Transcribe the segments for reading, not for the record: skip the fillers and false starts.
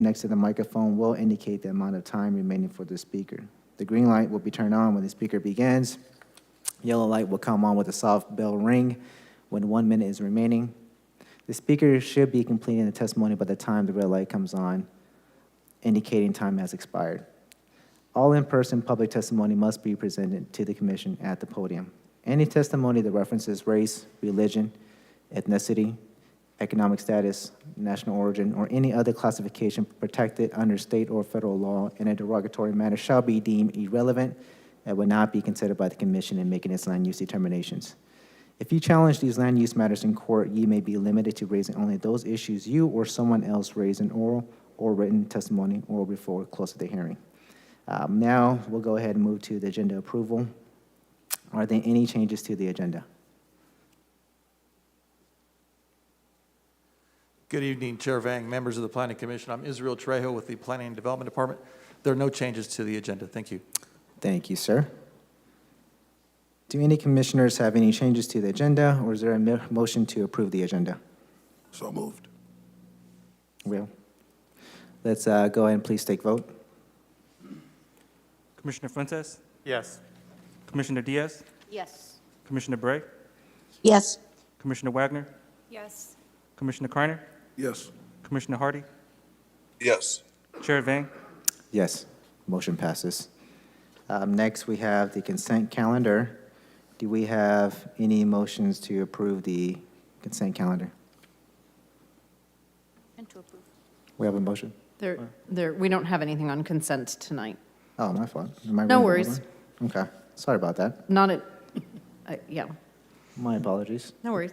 next to the microphone will indicate the amount of time remaining for the speaker. The green light will be turned on when the speaker begins. Yellow light will come on with a soft bell ring when 1 minute is remaining. The speaker should be completing the testimony by the time the red light comes on, indicating time has expired. All in-person public testimony must be presented to the commission at the podium. Any testimony that references race, religion, ethnicity, economic status, national origin, or any other classification protected under state or federal law in a derogatory manner shall be deemed irrelevant and will not be considered by the commission in making its land use determinations. If you challenge these land use matters in court, you may be limited to raising only those issues you or someone else raised in oral or written testimony or before close of the hearing. Now we'll go ahead and move to the agenda approval. Are there any changes to the agenda? Good evening, Chair Vang, members of the Planning Commission. I'm Israel Trejo with the Planning and Development Department. There are no changes to the agenda. Thank you. Thank you, sir. Do any commissioners have any changes to the agenda, or is there a motion to approve the agenda? So moved. Will. Let's go ahead and please take vote. Commissioner Fuentes? Yes. Commissioner Diaz? Yes. Commissioner Bray? Yes. Commissioner Wagner? Yes. Commissioner Carner? Yes. Commissioner Hardy? Yes. Chair Vang? Yes, motion passes. Next, we have the consent calendar. Do we have any motions to approve the consent calendar? And to approve. We have a motion? We don't have anything on consent tonight. Oh, my fault. Am I No reading the worries. wrong one? Okay, sorry about that. Not at, yeah, My apologies. no worries.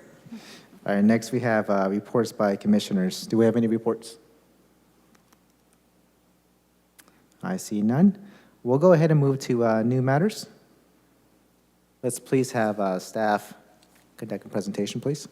All right, next we have reports by commissioners. Do we have any reports? I see none. We'll go ahead and move to new matters. Let's please have staff conduct a presentation, please.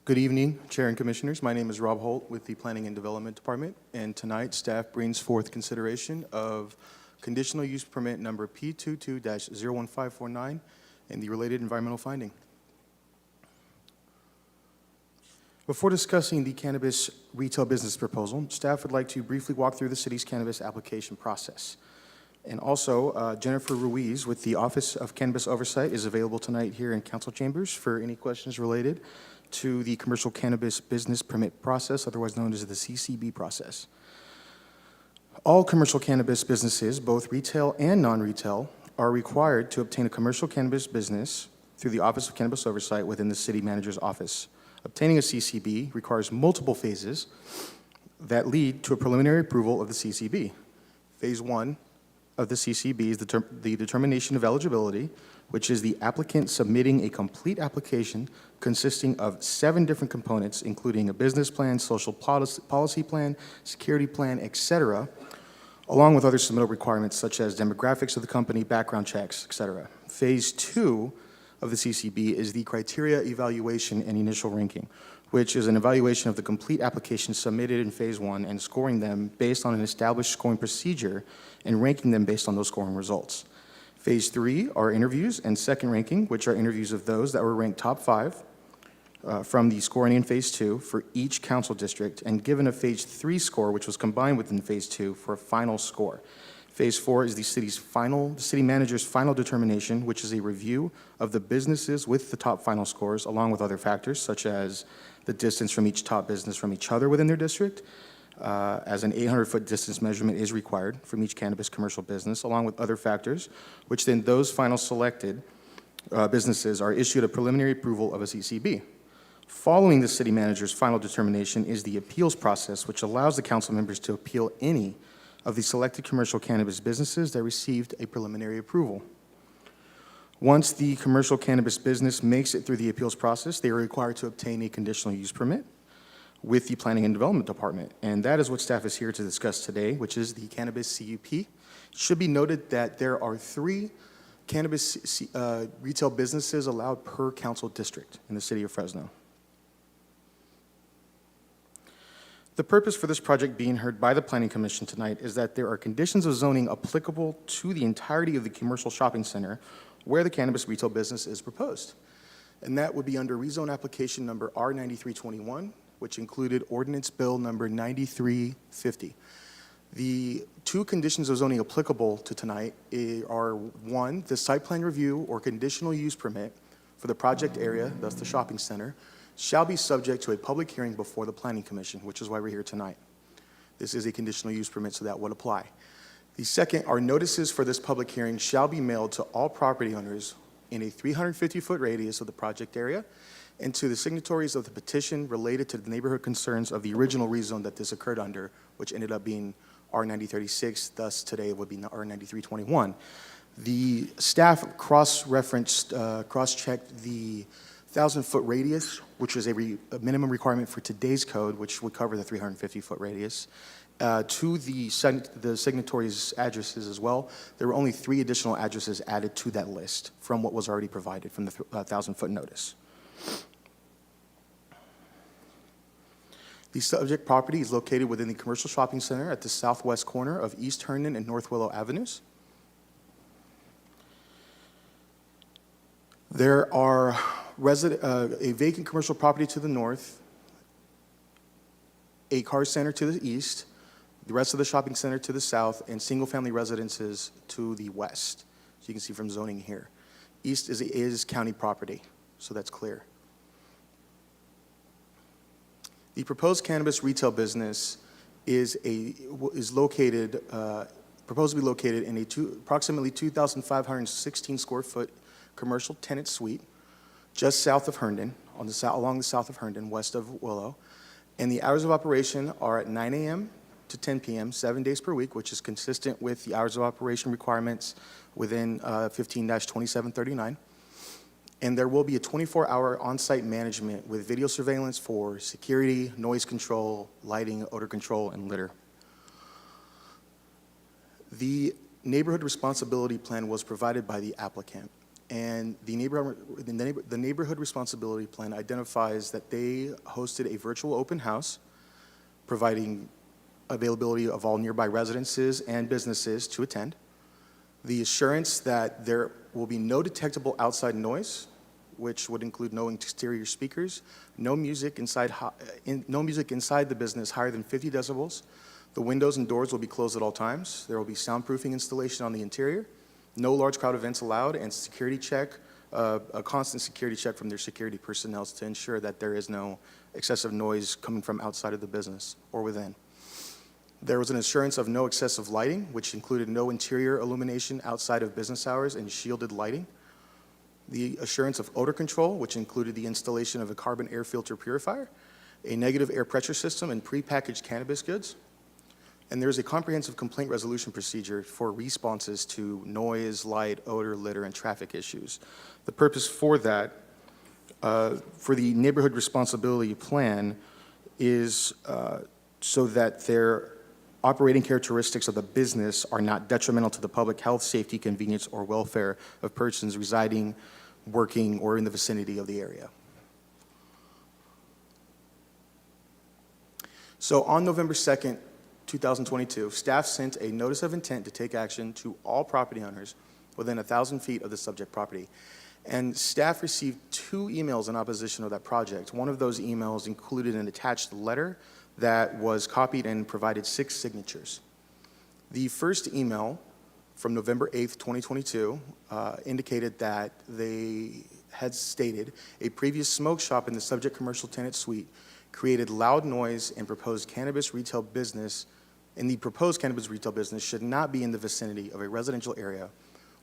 Good evening, Chair and Commissioners. My name is Rob Holt with the Planning and Development Department, and tonight staff brings forth consideration of conditional use permit number P22-01549 and the related environmental finding. Before discussing the cannabis retail business proposal, staff would like to briefly walk through the city's cannabis application process. And also, Jennifer Ruiz with the Office of Cannabis Oversight is available tonight here in council chambers for any questions related to the commercial cannabis business permit process, otherwise known as the CCB process. All commercial cannabis businesses, both retail and non-retail, are required to obtain a commercial cannabis business through the Office of Cannabis Oversight within the city manager's office. Obtaining a CCB requires multiple phases that lead to a preliminary approval of the CCB. Phase 1 of the CCB is the determination of eligibility, which is the applicant submitting a complete application consisting of 7 different components, including a business plan, social policy plan, security plan, etc., along with other submittal requirements such as demographics of the company, background checks, etc. Phase 2 of the CCB is the criteria evaluation and initial ranking, which is an evaluation of the complete application submitted in Phase 1 and scoring them based on an established scoring procedure and ranking them based on those scoring results. Phase 3 are interviews and second ranking, which are interviews of those that were ranked top 5 from the scoring in Phase 2 for each council district and given a Phase 3 score, which was combined within Phase 2 for a final score. Phase 4 is the city manager's final determination, which is a review of the businesses with the top final scores, along with other factors such as the distance from each top business from each other within their district, as an 800-foot distance measurement is required from each cannabis commercial business, along with other factors, which then those final selected businesses are issued a preliminary approval of a CCB. Following the city manager's final determination is the appeals process, which allows the council members to appeal any of the selected commercial cannabis businesses that received a preliminary approval. Once the commercial cannabis business makes it through the appeals process, they are required to obtain a conditional use permit with the Planning and Development Department. And that is what staff is here to discuss today, which is the cannabis CUP. It should be noted that there are 3 cannabis retail businesses allowed per council district in the city of Fresno. The purpose for this project being heard by the Planning Commission tonight is that there are conditions of zoning applicable to the entirety of the commercial shopping center where the cannabis retail business is proposed. And that would be under rezone application number R9321, which included ordinance bill number 9350. The two conditions of zoning applicable to tonight are, one, the site plan review or conditional use permit for the project area, thus the shopping center, shall be subject to a public hearing before the Planning Commission, which is why we're here tonight. This is a conditional use permit, so that would apply. The second are notices for this public hearing shall be mailed to all property owners in a 350-foot radius of the project area and to the signatories of the petition related to the neighborhood concerns of the original rezone that this occurred under, which ended up being R9036, thus today it would be R9321. The staff cross-referenced, cross-checked the 1,000-foot radius, which was a minimum requirement for today's code, which would cover the 350-foot radius, to the signatories' addresses as well. There were only 3 additional addresses added to that list from what was already provided from the 1,000-foot notice. The subject property is located within the commercial shopping center at the southwest corner of East Herndon and North Willow Avenues. There are a vacant commercial property to the north, a car center to the east, the rest of the shopping center to the south, and single-family residences to the west. So you can see from zoning here. East is county property, so that's clear. The proposed cannabis retail business is located, proposed to be located in approximately 2,516 square foot commercial tenant suite just south of Herndon, along the south of Herndon, west of Willow. And the hours of operation are at 9 a.m. to 10 p.m., 7 days per week, which is consistent with the hours of operation requirements within 15-2739. And there will be a 24-hour on-site management with video surveillance for security, noise control, lighting, odor control, and litter. The neighborhood responsibility plan was provided by the applicant. And the neighborhood responsibility plan identifies that they hosted a virtual open house, providing availability of all nearby residences and businesses to attend. The assurance that there will be no detectable outside noise, which would include no exterior speakers, no music inside the business higher than 50 decibels. The windows and doors will be closed at all times. There will be soundproofing installation on the interior. No large crowd events allowed, and security check, a constant security check from their security personnel to ensure that there is no excessive noise coming from outside of the business or within. There was an assurance of no excessive lighting, which included no interior illumination outside of business hours and shielded lighting. The assurance of odor control, which included the installation of a carbon air filter purifier, a negative air pressure system, and prepackaged cannabis goods. And there's a comprehensive complaint resolution procedure for responses to noise, light, odor, litter, and traffic issues. The purpose for that, for the neighborhood responsibility plan, is so that their operating characteristics of the business are not detrimental to the public health, safety, convenience, or welfare of persons residing, working, or in the vicinity of the area. So on November 2nd, 2022, staff sent a notice of intent to take action to all property owners within 1,000 feet of the subject property. And staff received 2 emails in opposition of that project. One of those emails included an attached letter that was copied and provided 6 signatures. The first email from November 8th, 2022, indicated that they had stated a previous smoke shop in the subject commercial tenant suite created loud noise and proposed cannabis retail business, and the proposed cannabis retail business should not be in the vicinity of a residential area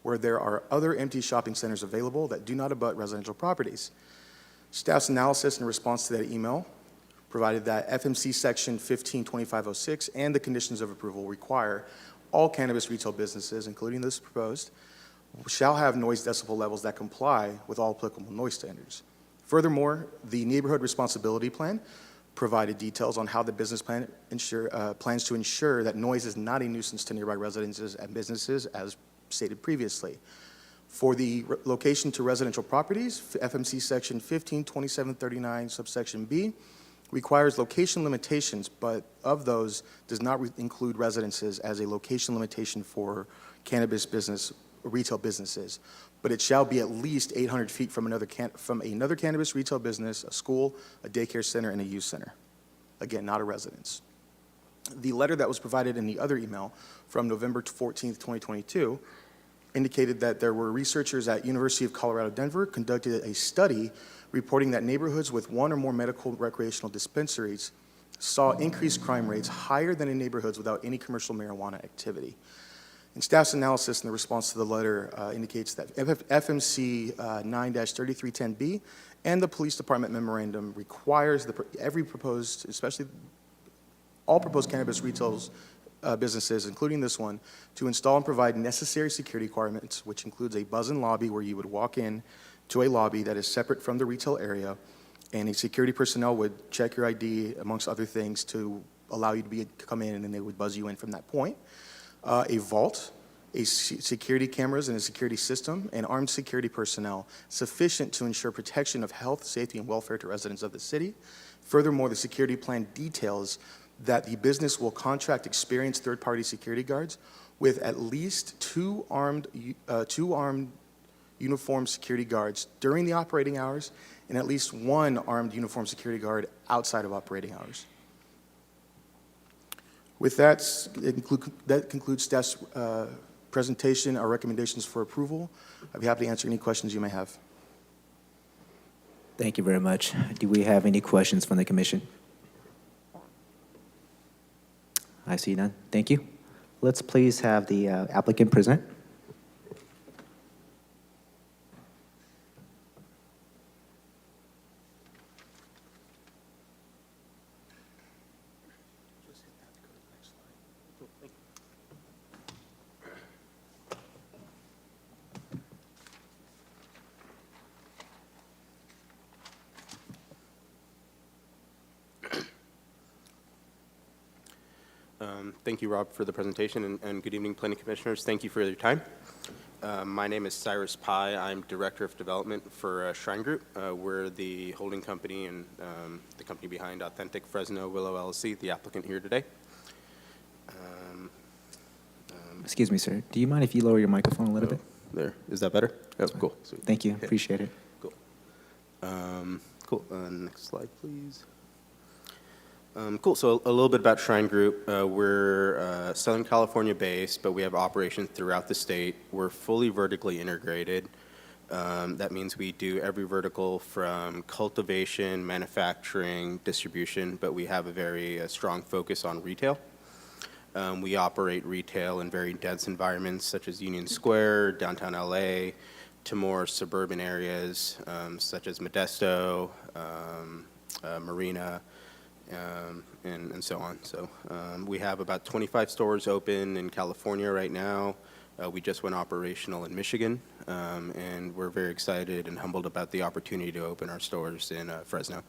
where there are other empty shopping centers available that do not abut residential properties. Staff's analysis in response to that email provided that FMC Section 152506 and the conditions of approval require all cannabis retail businesses, including this proposed, shall have noise decibel levels that comply with all applicable noise standards. Furthermore, the neighborhood responsibility plan provided details on how the business plan plans to ensure that noise is not a nuisance to nearby residences and businesses, as stated previously. For the location to residential properties, FMC Section 152739, subsection B, requires location limitations, but of those does not include residences as a location limitation for cannabis business, retail businesses. But it shall be at least 800 feet from another cannabis retail business, a school, a daycare center, and a youth center. Again, not a residence. The letter that was provided in the other email from November 14th, 2022, indicated that there were researchers at University of Colorado Denver conducted a study reporting that neighborhoods with one or more medical recreational dispensaries saw increased crime rates higher than in neighborhoods without any commercial marijuana activity. And staff's analysis in the response to the letter indicates that FMC 9-3310B and the police department memorandum requires every proposed, especially all proposed cannabis retail businesses, including this one, to install and provide necessary security requirements, which includes a buzz-in lobby where you would walk in to a lobby that is separate from the retail area, and a security personnel would check your ID, amongst other things, to allow you to come in, and then they would buzz you in from that point. A vault, security cameras and a security system, and armed security personnel sufficient to ensure protection of health, safety, and welfare to residents of the city. Furthermore, the security plan details that the business will contract experienced third-party security guards with at least two armed uniformed security guards during the operating hours and at least one armed uniformed security guard outside of operating hours. With that, that concludes staff's presentation, our recommendations for approval. I'd be happy to answer any questions you may have. Thank you very much. Do we have any questions from the commission? I see none. Thank you. Let's please have the applicant present. Thank you, Rob, for the presentation, and good evening, Planning Commissioners. Thank you for your time. My name is Cyrus Pai. I'm Director of Development for Shrine Group. We're the holding company and the company behind Authentic Fresno Willow LLC, the applicant here today. Excuse me, sir. Do you mind if you lower your microphone a little bit? There. Is that better? Oh, cool. Sweet. Thank you. Okay. Appreciate it. Cool. Cool. Next slide, please. Cool. So a little bit about Shrine Group. We're Southern California based, but we have operations throughout the state. We're fully vertically integrated. That means we do every vertical from cultivation, manufacturing, distribution, but we have a very strong focus on retail. We operate retail in very dense environments such as Union Square, downtown LA, to more suburban areas such as Modesto, Marina, and so on. So we have about 25 stores open in California right now. We just went operational in Michigan, and we're very excited and humbled about the opportunity to open our stores in Fresno.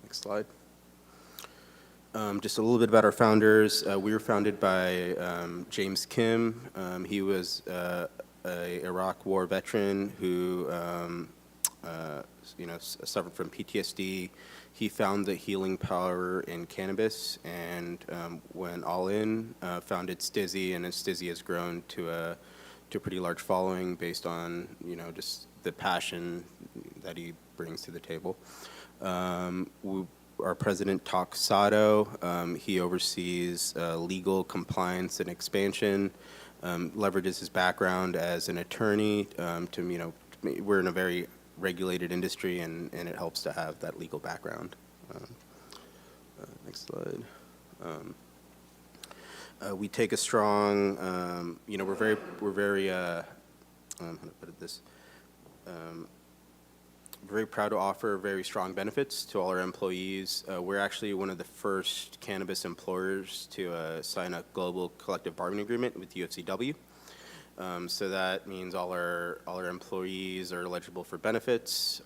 Next slide. Just a little bit about our founders. We were founded by James Kim. He was a Iraq War veteran who suffered from PTSD. He found the healing power in cannabis and went all in, founded Stizzy, and Stizzy has grown to a pretty large following based on, just the passion that he brings to the table. Our president, Tak Sato, he oversees legal compliance and expansion, leverages his background as an attorney we're in a very regulated industry, and it helps to have that legal background. Next slide. We take a strong, we're very, how to put this, very proud to offer very strong benefits to all our employees. We're actually one of the first cannabis employers to sign a global collective bargaining agreement with UFCW. So that means all our employees are eligible for benefits,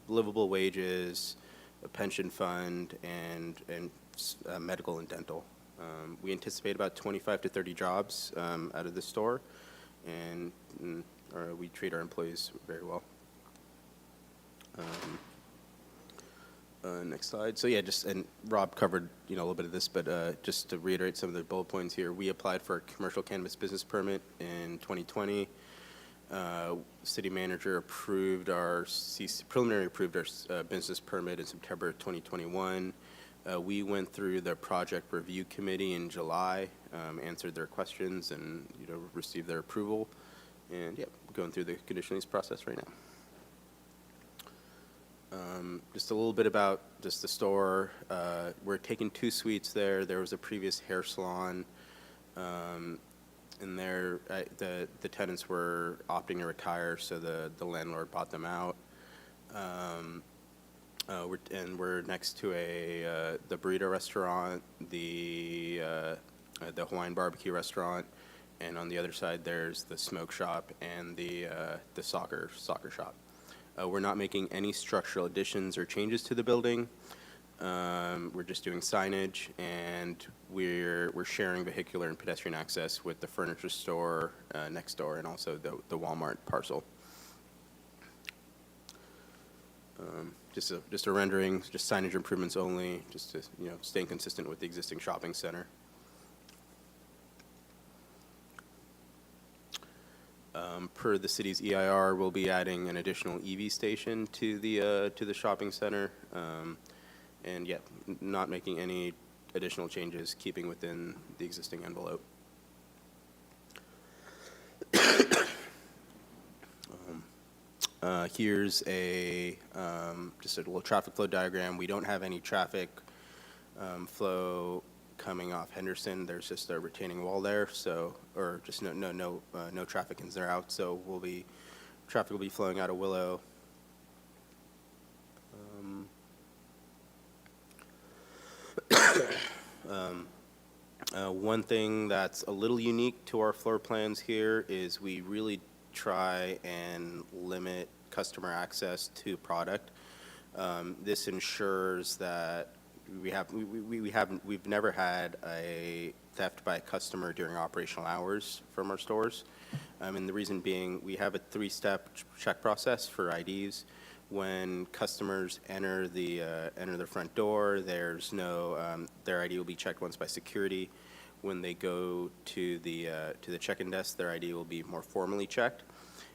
livable wages, a pension fund, and medical and dental. We anticipate about 25 to 30 jobs out of the store, and we treat our employees very well. Next slide. So yeah, and Rob covered, a little bit of this, but just to reiterate some of the bullet points here, we applied for a commercial cannabis business permit in 2020. City manager preliminary approved our business permit in September 2021. We went through the project review committee in July, answered their questions, and received their approval. And yeah, going through the conditional use process right now. Just a little bit about just the store. We're taking 2 suites there. There was a previous hair salon. And there, the tenants were opting to retire, so the landlord bought them out. We're next to the burrito restaurant, the Hawaiian barbecue restaurant, and on the other side there's the smoke shop and the soccer shop. We're not making any structural additions or changes to the building. We're just doing signage, and we're sharing vehicular and pedestrian access with the furniture store next door, and also the Walmart parcel. Just a rendering, just signage improvements only, just to staying consistent with the existing shopping center. Per the city's EIR, we'll be adding an additional EV station to the shopping center. And yeah, not making any additional changes, keeping within the existing envelope. Here's just a little traffic flow diagram. We don't have any traffic flow coming off Henderson. There's just a retaining wall there, or just no traffic ins or out. So traffic will be flowing out of Willow. One thing that's a little unique to our floor plans here is we really try and limit customer access to product. This ensures that we've never had a theft by a customer during operational hours from our stores. And the reason being, we have a 3-step check process for IDs. When customers enter their front door, there's their ID will be checked once by security. When they go to the check-in desk, their ID will be more formally checked.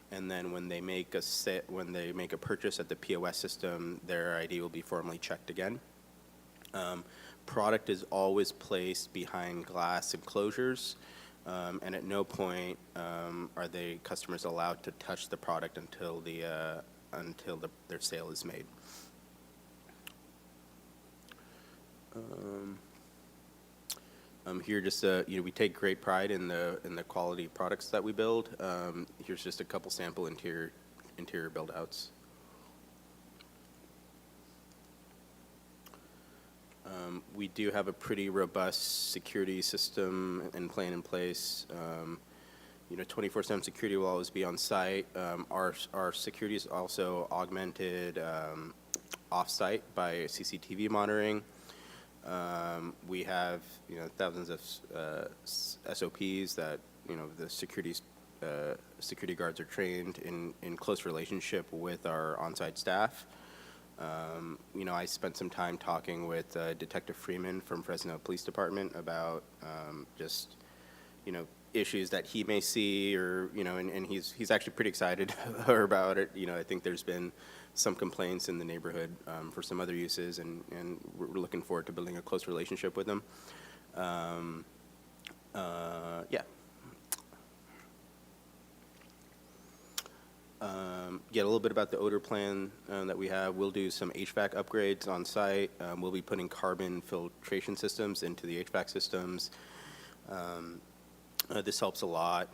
And then when they make a purchase at the POS system, their ID will be formally checked again. Product is always placed behind glass enclosures, and at no point are the customers allowed to touch the product until their sale is made. Here, just we take great pride in the quality products that we build. Here's just a couple sample interior build-outs. We do have a pretty robust security system and plan in place. 24/7 security will always be on site. Our security is also augmented off-site by CCTV monitoring. We have thousands of SOPs that the security guards are trained in close relationship with our on-site staff. I spent some time talking with Detective Freeman from Fresno Police Department about just issues that he may see, or and he's actually pretty excited about it. I think there's been some complaints in the neighborhood for some other uses, and we're looking forward to building a close relationship with them. Yeah. A little bit about the odor plan that we have. We'll do some HVAC upgrades on site. We'll be putting carbon filtration systems into the HVAC systems. This helps a lot.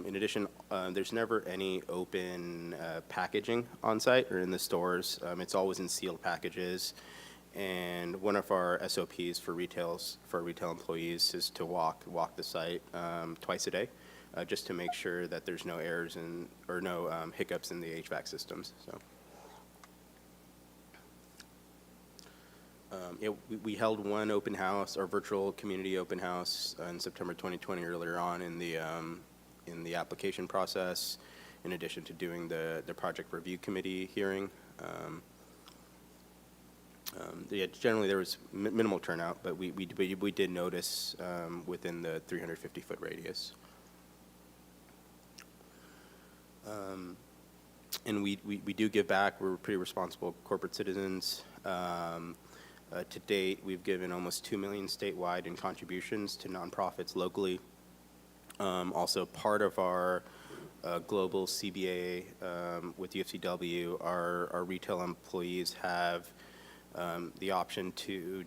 In addition, there's never any open packaging on site or in the stores. It's always in sealed packages. And one of our SOPs for retail employees is to walk the site twice a day, just to make sure that there's no errors or no hiccups in the HVAC systems. So. We held one open house, our virtual community open house, in September 2020, earlier on in the application process, in addition to doing the project review committee hearing. Yeah, generally there was minimal turnout, but we did notice within the 350-foot radius. And we do give back. We're pretty responsible corporate citizens. To date, we've given almost $2 million statewide in contributions to nonprofits locally. Also, part of our global CBA with UFCW, our retail employees have the option to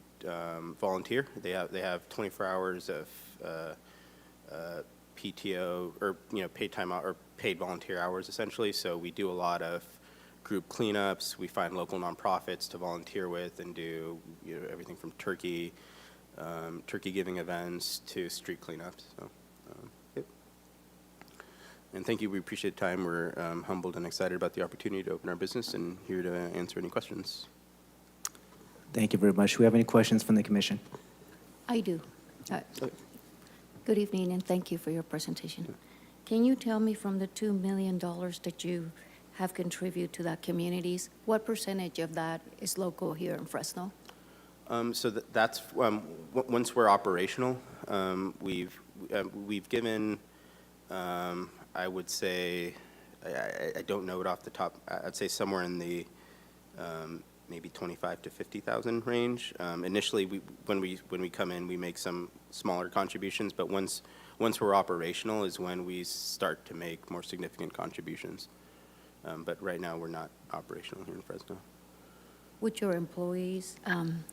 volunteer. They have 24 hours of PTO, or paid time out, or paid volunteer hours essentially. So we do a lot of group cleanups. We find local nonprofits to volunteer with and do everything from turkey giving events to street cleanups. So, yep. And thank you. We appreciate the time. We're humbled and excited about the opportunity to open our business and here to answer any questions. Thank you very much. Do we have any questions from the commission? I do. Good evening, and thank you for your presentation. Can you tell me, from the $2 million that you have contributed to that communities, what percentage of that is local here in Fresno? So that's once we're operational, we've given, I would say, I don't know it off the top. I'd say somewhere in the maybe 25 to 50,000 range. Initially, when we come in, we make some smaller contributions, but once we're operational is when we start to make more significant contributions. But right now, we're not operational here in Fresno. Would your employees,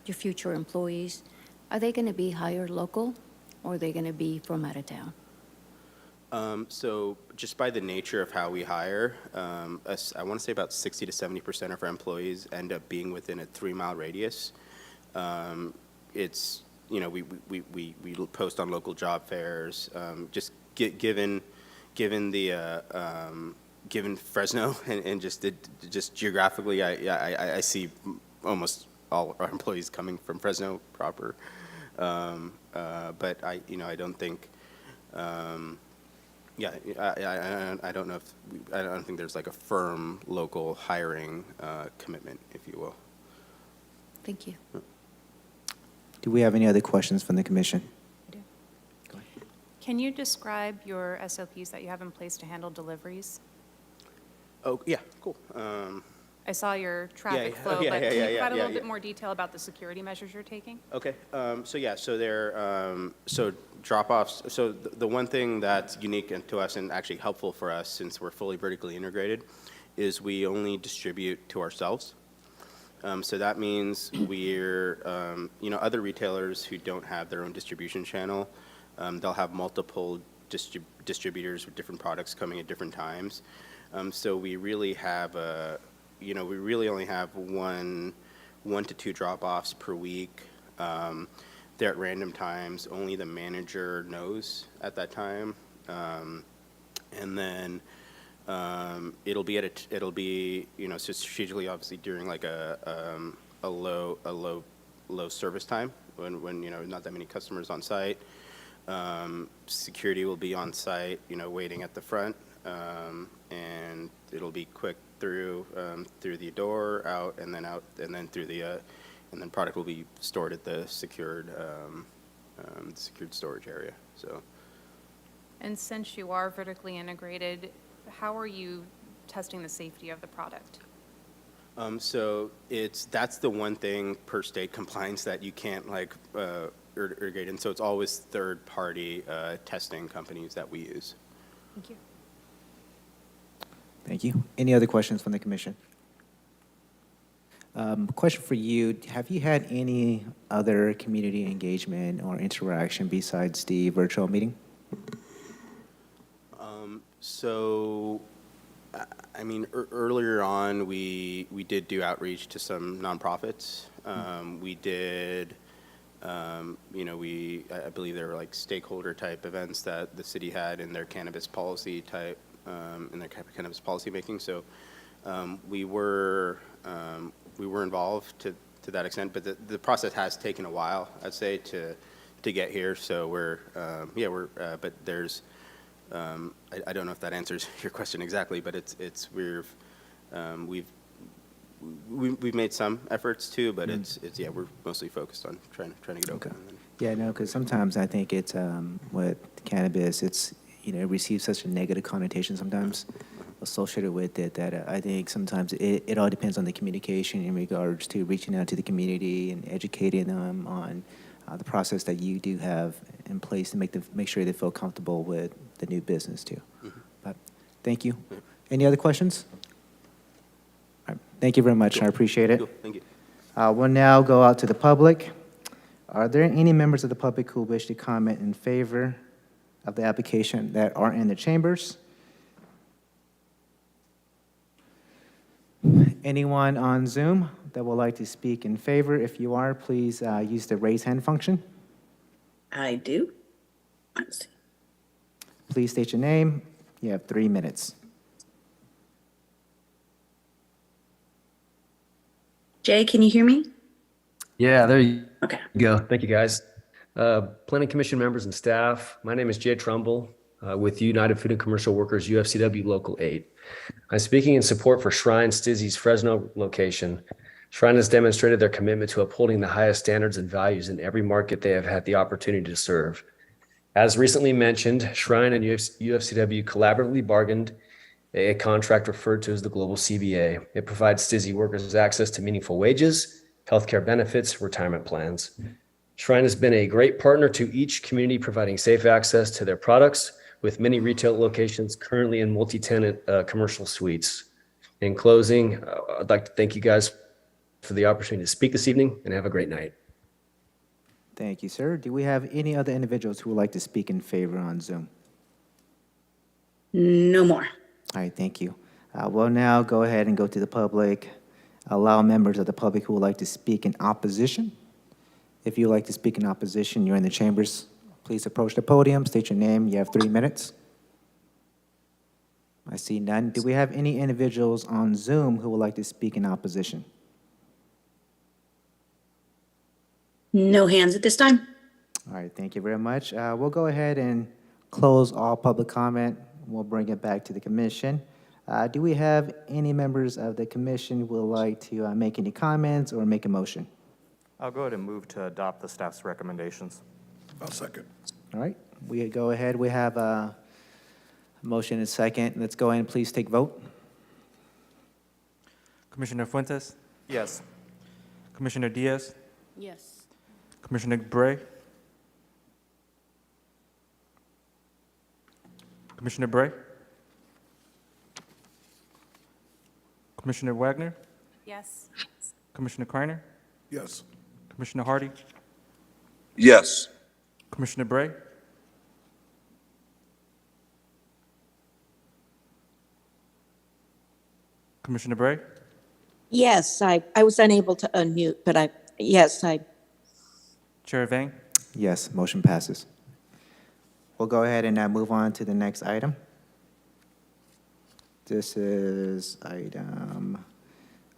your future employees, are they going to be hired local, or are they going to be from out of town? So just by the nature of how we hire, I want to say about 60 to 70% of our employees end up being within a 3-mile radius. It's, we post on local job fairs. Just given Fresno and just geographically, I see almost all our employees coming from Fresno proper. But I don't think. Yeah, I don't know if I don't think there's like a firm local hiring commitment, if you will. Thank you. Do we have any other questions from the commission? Can you describe your SOPs that you have in place to handle deliveries? Oh, yeah, cool. I saw your traffic yeah. flow, Oh, yeah, but yeah, can you yeah, provide a yeah, little bit yeah. more detail about the security measures you're taking? Okay, so they're so drop-offs. So the one thing that's unique to us and actually helpful for us, since we're fully vertically integrated, is we only distribute to ourselves. So that means we're, other retailers who don't have their own distribution channel, they'll have multiple distributors with different products coming at different times. So we really have we really only have one to two drop-offs per week. They're at random times. Only the manager knows at that time, and then it'll be so strategically, obviously during like a low service time when not that many customers on site. Security will be on site, waiting at the front, and it'll be quick through the door, out, and then through the and then product will be stored at the secured storage area. So. And since you are vertically integrated, how are you testing the safety of the product? So that's the one thing per state compliance that you can't irrigate in. So it's always third-party testing companies that we use. Thank you. Thank you. Any other questions from the commission? Question for you. Have you had any other community engagement or interaction besides the virtual meeting? So, earlier on, we did do outreach to some nonprofits. We did, I believe there were like stakeholder type events that the city had in their cannabis policy type, in their cannabis policy making. So, we were involved to to that extent, but the process has taken a while, I'd say, to get here. So but there's, I don't know if that answers your question exactly, but we've made some efforts too, but we're mostly focused on trying to get open. And then- Yeah, no, because sometimes I think it's, with cannabis, it's, it receives such a negative connotation sometimes associated with it that I think sometimes it all depends on the communication in regards to reaching out to the community and educating them on the process that you do have in place to make sure they feel comfortable with the new business too. But thank you. Any other questions? All right, thank you very much. I appreciate it. Cool, thank you. We'll now go out to the public. Are there any members of the public who wish to comment in favor of the application that are in the chambers? Anyone on Zoom that would like to speak in favor? If you are, please use the raise hand function. I do. Please state your name. You have 3 minutes. Jay, can you hear me? Yeah, there you Okay. go. Thank you, guys. Planning Commission members and staff, my name is Jay Trumbull with United Food and Commercial Workers, UFCW Local 8. I'm speaking in support for Shrine Stizzy's Fresno location. Shrine has demonstrated their commitment to upholding the highest standards and values in every market they have had the opportunity to serve. As recently mentioned, Shrine and UFCW collaboratively bargained a contract referred to as the Global CBA. It provides Stizzy workers access to meaningful wages, healthcare benefits, retirement plans. Shrine has been a great partner to each community, providing safe access to their products, with many retail locations currently in multi-tenant commercial suites. In closing, I'd like to thank you guys for the opportunity to speak this evening, and have a great night. Thank you, sir. Do we have any other individuals who would like to speak in favor on Zoom? No more. All right, thank you. We'll now go ahead and go to the public. Allow members of the public who would like to speak in opposition. If you would like to speak in opposition, you're in the chambers. Please approach the podium, state your name. You have 3 minutes. I see none. Do we have any individuals on Zoom who would like to speak in opposition? No hands at this time. All right, thank you very much. We'll go ahead and close all public comment. We'll bring it back to the commission. Do we have any members of the commission who would like to make any comments or make a motion? I'll go ahead and move to adopt the staff's recommendations. I'll second. All right, we go ahead. We have a motion and a second. Let's go ahead and please take vote. Commissioner Fuentes, Yes. Commissioner Diaz, Yes. Commissioner Bray, Commissioner Bray, Commissioner Wagner, Yes. Commissioner Kreiner, Yes. Commissioner Hardy, Yes. Commissioner Bray, Commissioner Bray, Yes, I was unable to unmute, but I Chair Vang. Yes, motion passes. We'll go ahead and move on to the next item. This is item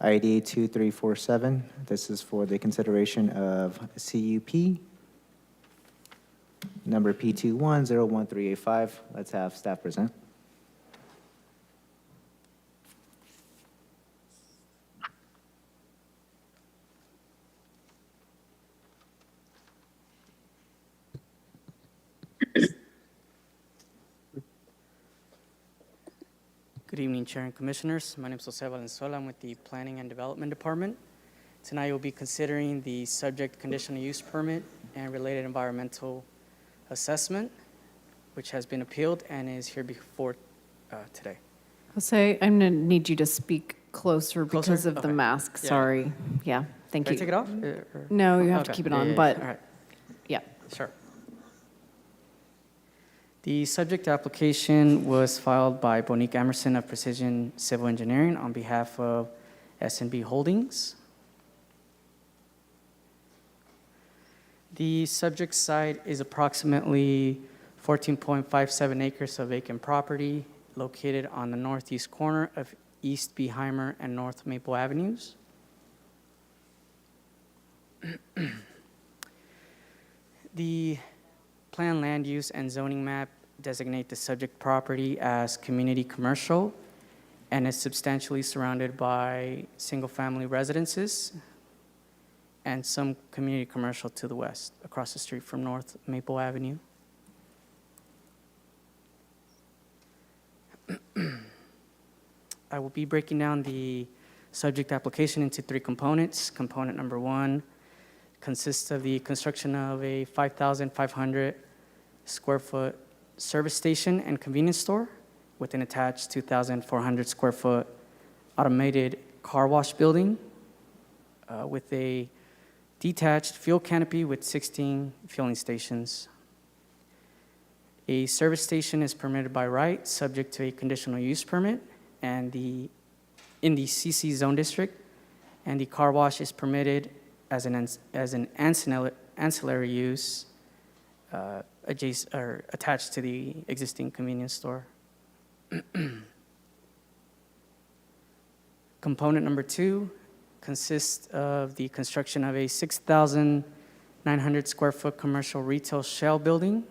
ID 2347. This is for the consideration of CUP number P21013885. Let's have staff present. Good evening, Chair and Commissioners. My name is Jose Valenzuela. I'm with the Planning and Development Department. Tonight, you'll be considering the subject conditional use permit and related environmental assessment, which has been appealed and is here before today. Jose, I'm going to need you to speak closer because Closer? of the Okay. mask. Yeah. Sorry. Yeah, thank Can you. I take it off? Or- No, you have to Okay. keep it Yeah, on, yeah, but All right, yeah. sure. The subject application was filed by Bonique Emerson of Precision Civil Engineering on behalf of S&B Holdings. The subject site is approximately 14.57 acres of vacant property located on the northeast corner of East Beheimer and North Maple Avenues. The plan land use and zoning map designate the subject property as community commercial and is substantially surrounded by single-family residences and some community commercial to the west, across the street from North Maple Avenue. I will be breaking down the subject application into 3 components. Component number 1 consists of the construction of a 5,500 square foot service station and convenience store with an attached 2,400 square foot automated car wash building with a detached fuel canopy with 16 fueling stations. A service station is permitted by right, subject to a conditional use permit, and in the CC zone district, and the car wash is permitted as an ancillary use adjacent or attached to the existing convenience store. Component number 2 consists of the construction of a 6,900 square foot commercial retail shell building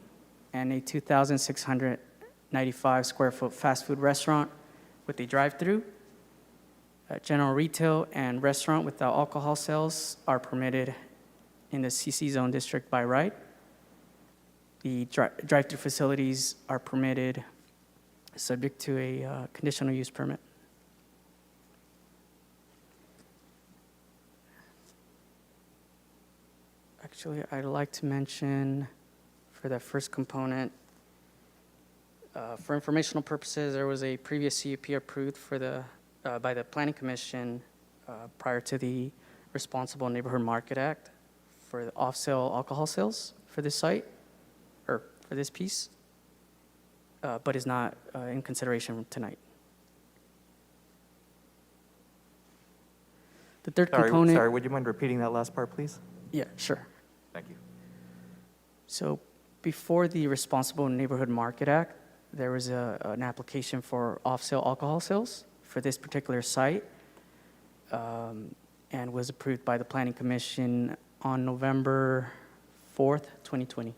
and a 2,695 square foot fast food restaurant with a drive-through. General retail and restaurant without alcohol sales are permitted in the CC zone district by right. The drive-through facilities are permitted subject to a conditional use permit. Actually, I'd like to mention for that first component, for informational purposes, there was a previous CUP approved by the Planning Commission prior to the Responsible Neighborhood Market Act for the off-sale alcohol sales for this site, or for this piece, but is not in consideration tonight. The third component... Sorry, would you mind repeating that last part, please? Yeah, sure. Thank you. So before the Responsible Neighborhood Market Act, there was an application for off-sale alcohol sales for this particular site, and was approved by the Planning Commission on November 4th, 2020.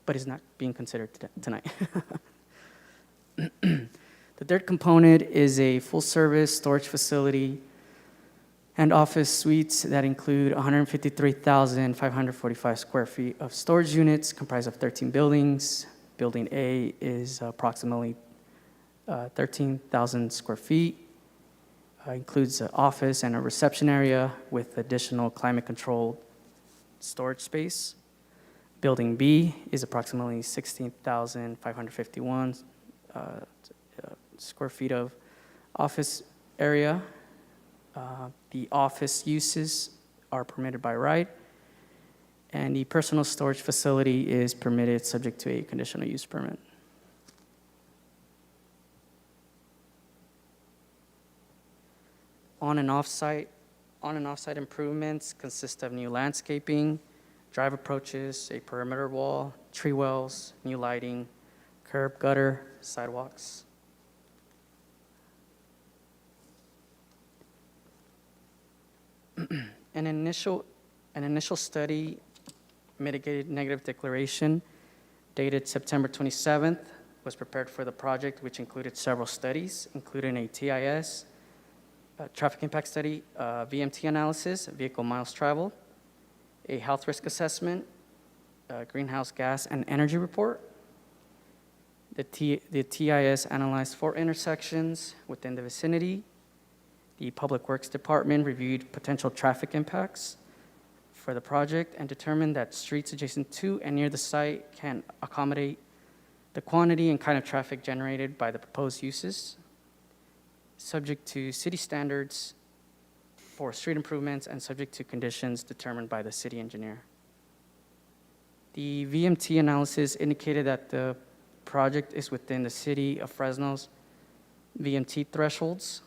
But is not being considered tonight. The third component is a full-service storage facility and office suites that include 153,545 square feet of storage units comprised of 13 buildings. Building A is approximately 13,000 square feet. Includes an office and a reception area with additional climate-controlled storage space. Building B is approximately 16,551 square feet of office area. The office uses are permitted by right, and the personal storage facility is permitted subject to a conditional use permit. On and off-site improvements consist of new landscaping, drive approaches, a perimeter wall, tree wells, new lighting, curb, gutter, sidewalks. An initial study mitigated negative declaration dated September 27th was prepared for the project, which included several studies, including a TIS, a traffic impact study, VMT analysis, vehicle miles traveled, a health risk assessment, greenhouse gas and energy report. The TIS analyzed 4 intersections within the vicinity. The Public Works Department reviewed potential traffic impacts for the project and determined that streets adjacent to and near the site can accommodate the quantity and kind of traffic generated by the proposed uses, subject to city standards for street improvements and subject to conditions determined by the city engineer. The VMT analysis indicated that the project is within the city of Fresno's VMT thresholds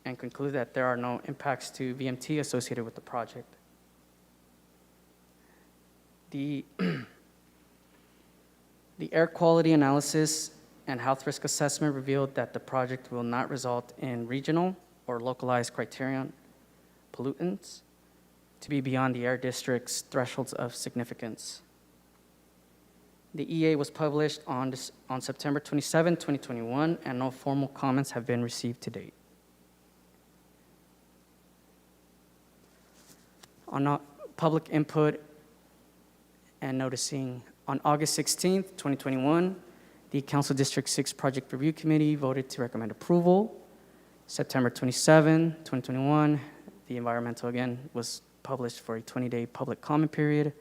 and conclude that there are no impacts to VMT associated with the project. The air quality analysis and health risk assessment revealed that the project will not result in regional or localized criterion pollutants to be beyond the air district's thresholds of significance. The EA was published on September 27, 2021, and no formal comments have been received to date. On public input and noticing, on August 16, 2021, the Council District 6 Project Review Committee voted to recommend approval. September 27, 2021, the environmental, again, was published for a 20-day public comment period.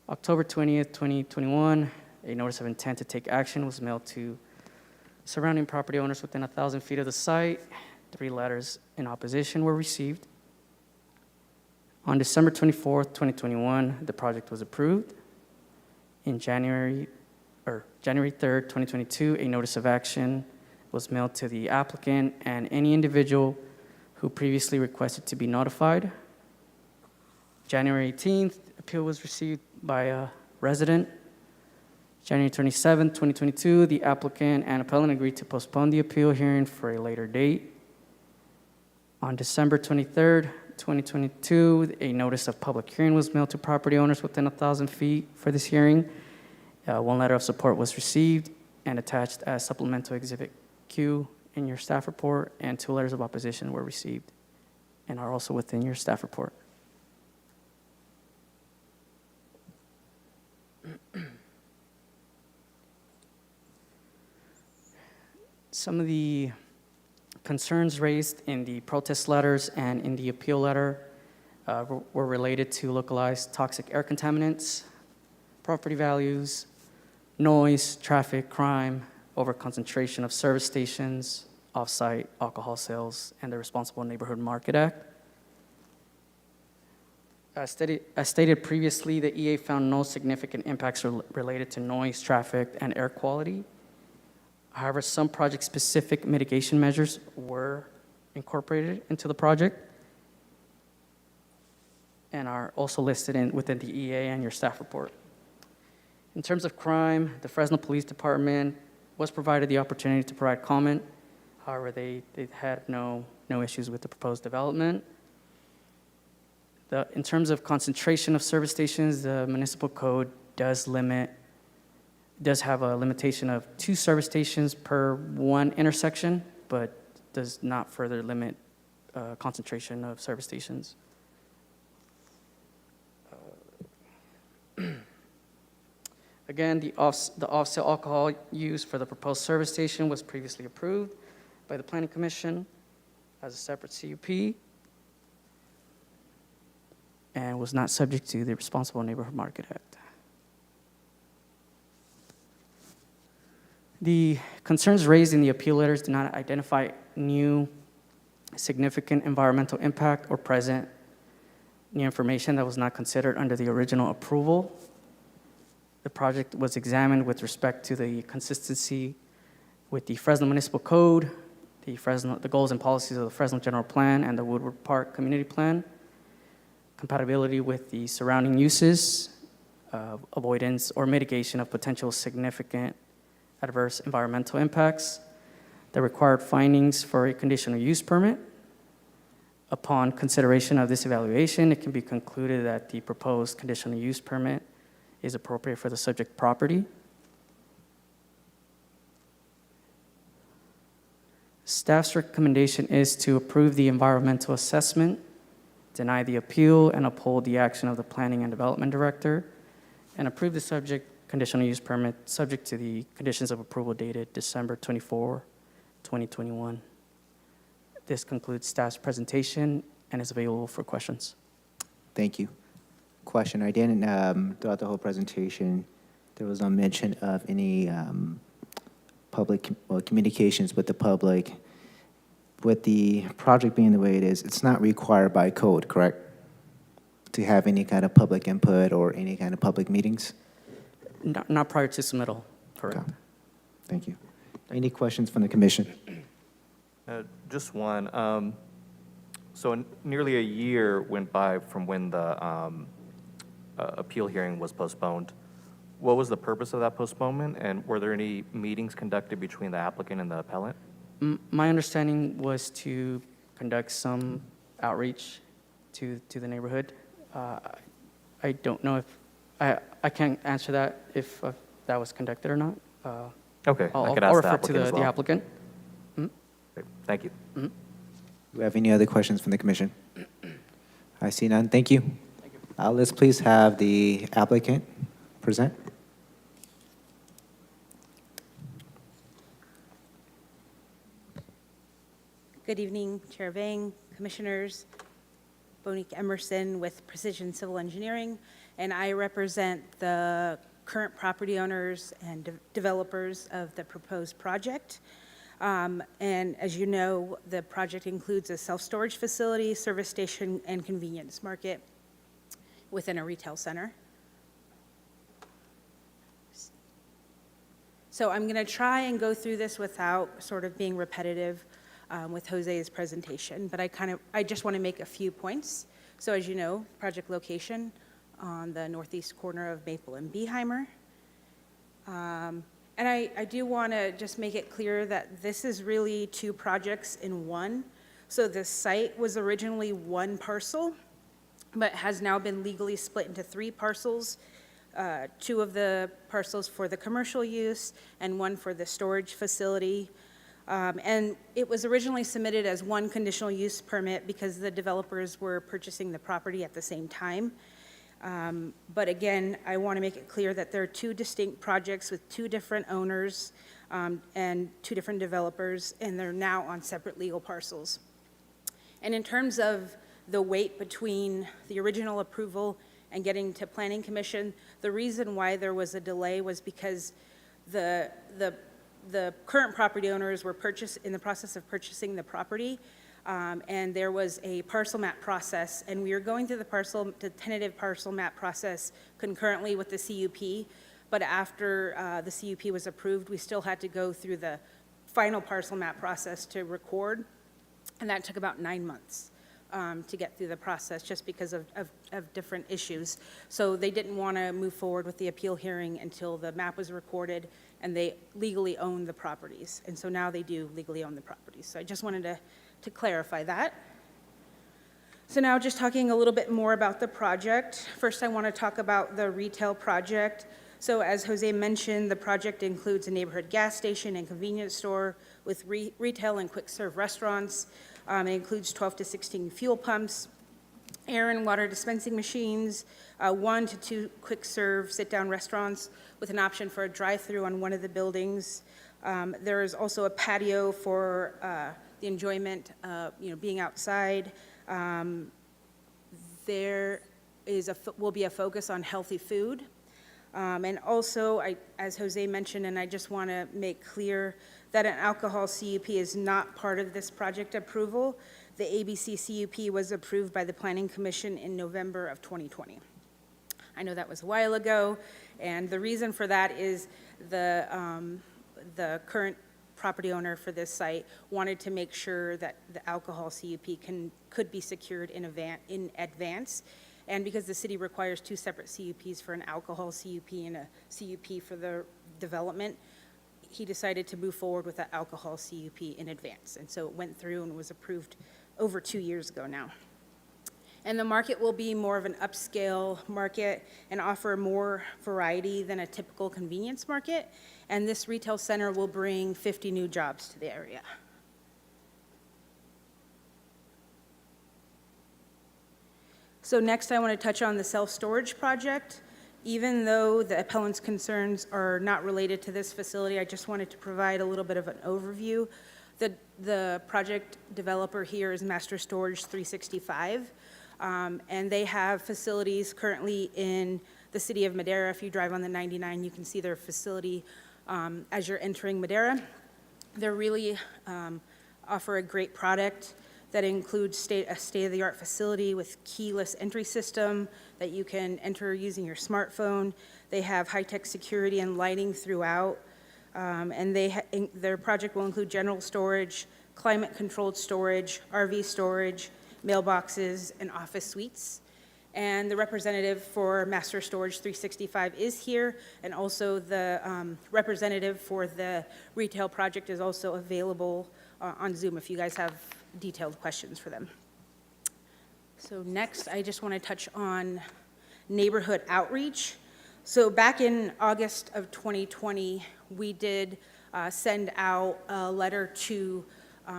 October 20th, 2021, a notice of intent to take action was mailed to surrounding property owners within 1,000 feet of the site. 3 letters in opposition were received. On December 24th, 2021, the project was approved. In January 3rd, 2022, a notice of action was mailed to the applicant and any individual who previously requested to be notified. January 18th, appeal was received by a resident. January 27th, 2022, the applicant and appellant agreed to postpone the appeal hearing for a later date. On December 23rd, 2022, a notice of public hearing was mailed to property owners within 1,000 feet for this hearing. 1 letter of support was received and attached as supplemental exhibit Q in your staff report, and 2 letters of opposition were received and are also within your staff report. Some of the concerns raised in the protest letters and in the appeal letter were related to localized toxic air contaminants, property values, noise, traffic, crime, overconcentration of service stations, off-site alcohol sales, and the Responsible Neighborhood Market Act. As stated previously, the EA found no significant impacts related to noise, traffic, and air quality. However, some project-specific mitigation measures were incorporated into the project and are also listed within the EA and your staff report. In terms of crime, the Fresno Police Department was provided the opportunity to provide comment. However, they had no issues with the proposed development. In terms of concentration of service stations, the municipal code does have a limitation of 2 service stations per 1 intersection, but does not further limit concentration of service stations. Again, the off-sale alcohol use for the proposed service station was previously approved by the Planning Commission as a separate CUP and was not subject to the Responsible Neighborhood Market Act. The concerns raised in the appeal letters do not identify new significant environmental impact or present new information that was not considered under the original approval. The project was examined with respect to the consistency with the Fresno Municipal Code, the goals and policies of the Fresno General Plan and the Woodward Park Community Plan, compatibility with the surrounding uses, avoidance or mitigation of potential significant adverse environmental impacts, the required findings for a conditional use permit. Upon consideration of this evaluation, it can be concluded that the proposed conditional use permit is appropriate for the subject property. Staff's recommendation is to approve the environmental assessment, deny the appeal, and uphold the action of the Planning and Development Director, and approve the subject conditional use permit subject to the conditions of approval dated December 24, 2021. This concludes staff's presentation and is available for questions. Thank you. Question, I didn't, throughout the whole presentation, there was no mention of any public communications with the public. With the project being the way it is, it's not required by code, correct? To have any kind of public input or any kind of public meetings? Not prior to submittal, correct. Okay. Thank you. Any questions from the commission? Just one. So nearly a year went by from when the appeal hearing was postponed. What was the purpose of that postponement, and were there any meetings conducted between the applicant and the appellant? My understanding was to conduct some outreach to the neighborhood. I don't know if, I can't answer that if that was conducted or not. Okay, I could I'll ask the refer to applicant as the well. applicant. Great, thank you. Do we have any other questions from the commission? I see none. Thank you. Let's please have the applicant present. Good evening, Chair Vang, Commissioners. Bonique Emerson with Precision Civil Engineering, and I represent the current property owners and developers of the proposed project. And as you know, the project includes a self-storage facility, service station, and convenience market within a retail center. So I'm going to try and go through this without sort of being repetitive with Jose's presentation, but I just want to make a few points. So as you know, project location on the northeast corner of Maple and Beeheimer. And I do want to just make it clear that this is really two projects in one. So the site was originally one parcel, but has now been legally split into three parcels. Two of the parcels for the commercial use and one for the storage facility. And it was originally submitted as one conditional use permit because the developers were purchasing the property at the same time. But again, I want to make it clear that there are two distinct projects with two different owners and two different developers, and they're now on separate legal parcels. And in terms of the wait between the original approval and getting to Planning Commission, the reason why there was a delay was because the current property owners were in the process of purchasing the property, and there was a parcel map process, and we were going through the tentative parcel map process concurrently with the CUP, but after the CUP was approved, we still had to go through the final parcel map process to record, and that took about 9 months to get through the process just because of different issues. So they didn't want to move forward with the appeal hearing until the map was recorded and they legally own the properties. And so now they do legally own the properties. So I just wanted to clarify that. So now just talking a little bit more about the project. First, I want to talk about the retail project. So as Jose mentioned, the project includes a neighborhood gas station and convenience store with retail and quick serve restaurants. It includes 12 to 16 fuel pumps, air and water dispensing machines, 1 to 2 quick serve sit-down restaurants with an option for a drive-through on one of the buildings. There is also a patio for the enjoyment, being outside. There will be a focus on healthy food. And also, as Jose mentioned, and I just want to make clear that an alcohol CUP is not part of this project approval. The ABC CUP was approved by the Planning Commission in November of 2020. I know that was a while ago, and the reason for that is the current property owner for this site wanted to make sure that the alcohol CUP could be secured in advance. And because the city requires 2 separate CUPs for an alcohol CUP and a CUP for the development, he decided to move forward with that alcohol CUP in advance. And so it went through and was approved over 2 years ago now. And the market will be more of an upscale market and offer more variety than a typical convenience market. And this retail center will bring 50 new jobs to the area. So next, I want to touch on the self-storage project. Even though the appellant's concerns are not related to this facility, I just wanted to provide a little bit of an overview. The project developer here is Master Storage 365, and they have facilities currently in the city of Madera. If you drive on the 99, you can see their facility as you're entering Madera. They really offer a great product that includes a state-of-the-art facility with keyless entry system that you can enter using your smartphone. They have high-tech security and lighting throughout. And their project will include general storage, climate-controlled storage, RV storage, mailboxes, and office suites. And the representative for Master Storage 365 is here, and also the representative for the retail project is also available on Zoom if you guys have detailed questions for them. So next, I just want to touch on neighborhood outreach. So back in August of 2020, we did send out a letter to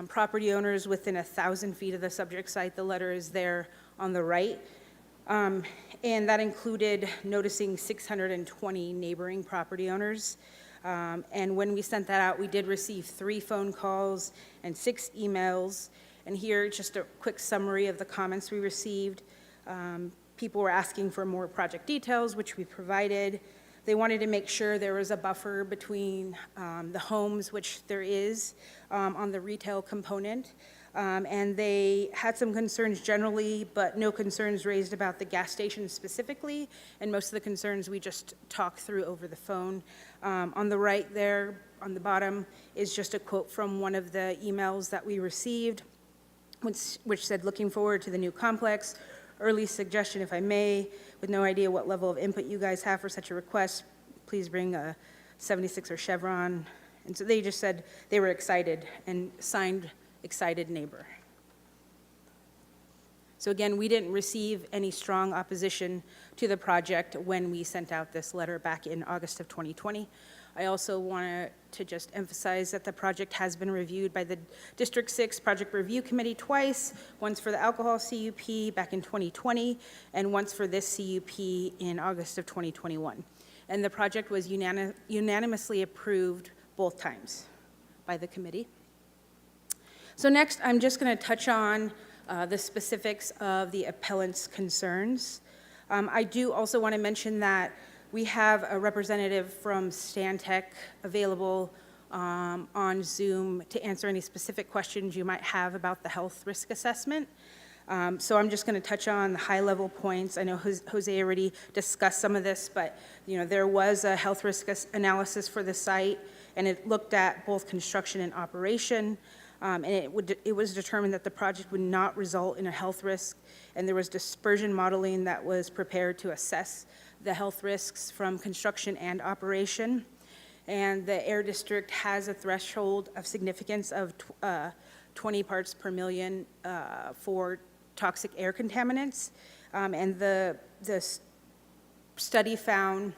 property owners within 1,000 feet of the subject site. The letter is there on the right. And that included noticing 620 neighboring property owners. And when we sent that out, we did receive 3 phone calls and 6 emails. And here, just a quick summary of the comments we received. People were asking for more project details, which we provided. They wanted to make sure there was a buffer between the homes, which there is on the retail component. And they had some concerns generally, but no concerns raised about the gas station specifically. And most of the concerns we just talked through over the phone. On the right there, on the bottom, is just a quote from one of the emails that we received, which said, "Looking forward to the new complex. Early suggestion, if I may, with no idea what level of input you guys have for such a request, please bring a 76 or Chevron." And so they just said they were excited and signed excited neighbor. So again, we didn't receive any strong opposition to the project when we sent out this letter back in August of 2020. I also want to just emphasize that the project has been reviewed by the District 6 Project Review Committee twice, once for the alcohol CUP back in 2020, and once for this CUP in August of 2021. And the project was unanimously approved both times by the committee. So next, I'm just going to touch on the specifics of the appellant's concerns. I do also want to mention that we have a representative from Stantec available on Zoom to answer any specific questions you might have about the health risk assessment. So I'm just going to touch on the high-level points. I know Jose already discussed some of this, but there was a health risk analysis for the site, and it looked at both construction and operation. And it was determined that the project would not result in a health risk, and there was dispersion modeling that was prepared to assess the health risks from construction and operation. And the air district has a threshold of significance of 20 parts per million for toxic air contaminants. And the study found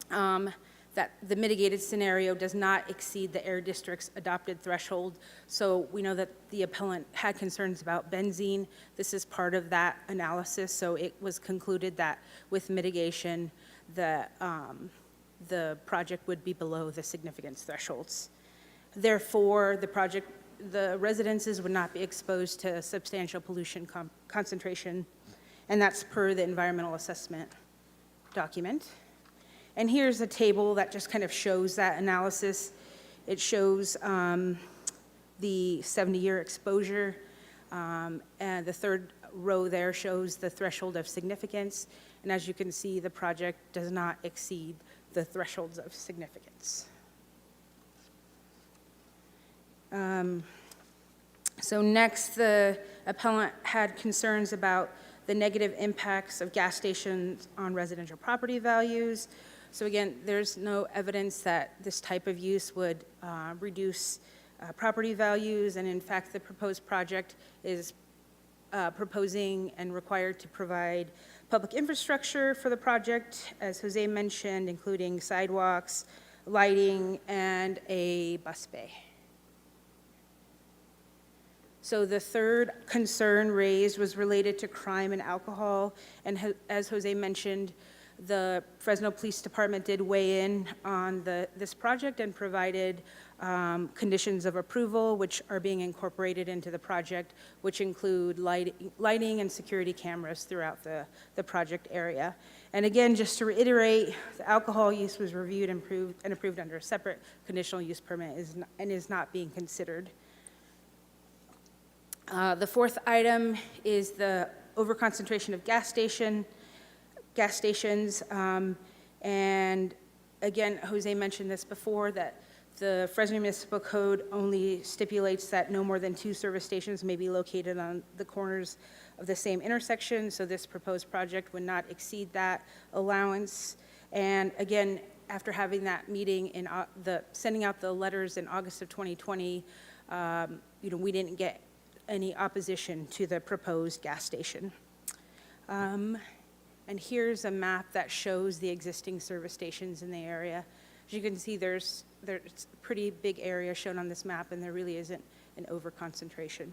that the mitigated scenario does not exceed the air district's adopted threshold. So we know that the appellant had concerns about benzene. This is part of that analysis. So it was concluded that with mitigation, the project would be below the significance thresholds. Therefore, the residences would not be exposed to substantial pollution concentration, and that's per the environmental assessment document. And here's a table that just kind of shows that analysis. It shows the 70-year exposure, and the third row there shows the threshold of significance. And as you can see, the project does not exceed the thresholds of significance. So next, the appellant had concerns about the negative impacts of gas stations on residential property values. So again, there's no evidence that this type of use would reduce property values, and in fact, the proposed project is proposing and required to provide public infrastructure for the project, as Jose mentioned, including sidewalks, lighting, and a bus bay. So the third concern raised was related to crime and alcohol, and as Jose mentioned, the Fresno Police Department did weigh in on this project and provided conditions of approval, which are being incorporated into the project, which include lighting and security cameras throughout the project area. And again, just to reiterate, the alcohol use was reviewed and approved under a separate conditional use permit and is not being considered. The fourth item is the overconcentration of gas stations. And again, Jose mentioned this before, that the Fresno Municipal Code only stipulates that no more than 2 service stations may be located on the corners of the same intersection, so this proposed project would not exceed that allowance. And again, after having that meeting, sending out the letters in August of 2020, we didn't get any opposition to the proposed gas station. And here's a map that shows the existing service stations in the area. As you can see, there's a pretty big area shown on this map, and there really isn't an overconcentration.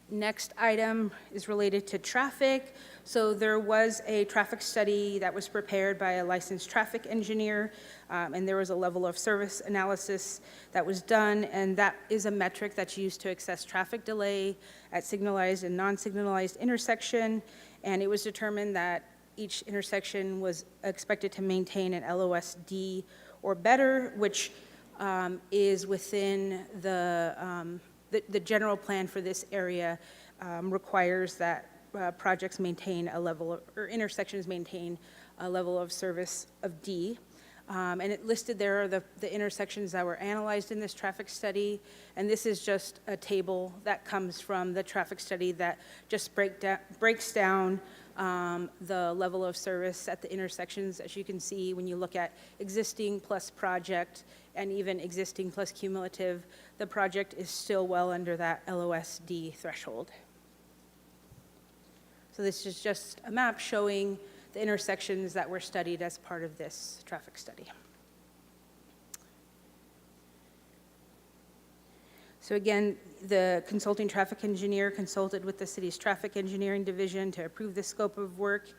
Next item is related to traffic. So there was a traffic study that was prepared by a licensed traffic engineer, and there was a level of service analysis that was done, and that is a metric that's used to assess traffic delay at signalized and non-signalized intersection, and it was determined that each intersection was expected to maintain an LOS D or better, which is within the general plan for this area requires that projects maintain a level of, or intersections maintain a level of service of D. And it listed there are the intersections that were analyzed in this traffic study. And this is just a table that comes from the traffic study that just breaks down the level of service at the intersections. As you can see, when you look at existing plus project and even existing plus cumulative, the project is still well under that LOSD threshold. So this is just a map showing the intersections that were studied as part of this traffic study. So again, the consulting traffic engineer consulted with the city's traffic engineering division to approve the scope of work.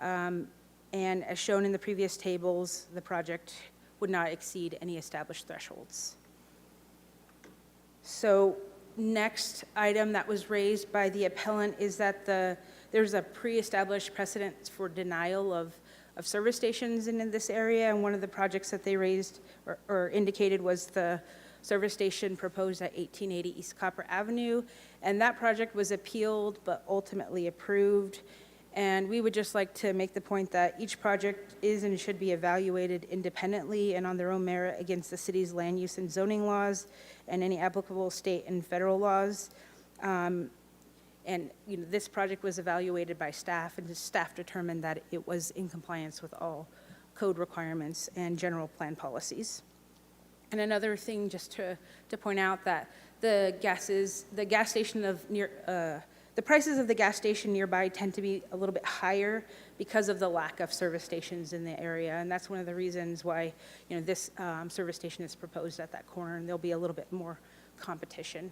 And as shown in the previous tables, the project would not exceed any established thresholds. So next item that was raised by the appellant is that there's a pre-established precedent for denial of service stations in this area, and one of the projects that they raised or indicated was the service station proposed at 1880 East Copper Avenue, and that project was appealed but ultimately approved. And we would just like to make the point that each project is and should be evaluated independently and on their own merit against the city's land use and zoning laws and any applicable state and federal laws. And this project was evaluated by staff, and the staff determined that it was in compliance with all code requirements and general plan policies. And another thing, just to point out that the prices of the gas station nearby tend to be a little bit higher because of the lack of service stations in the area, and that's one of the reasons why this service station is proposed at that corner, and there'll be a little bit more competition.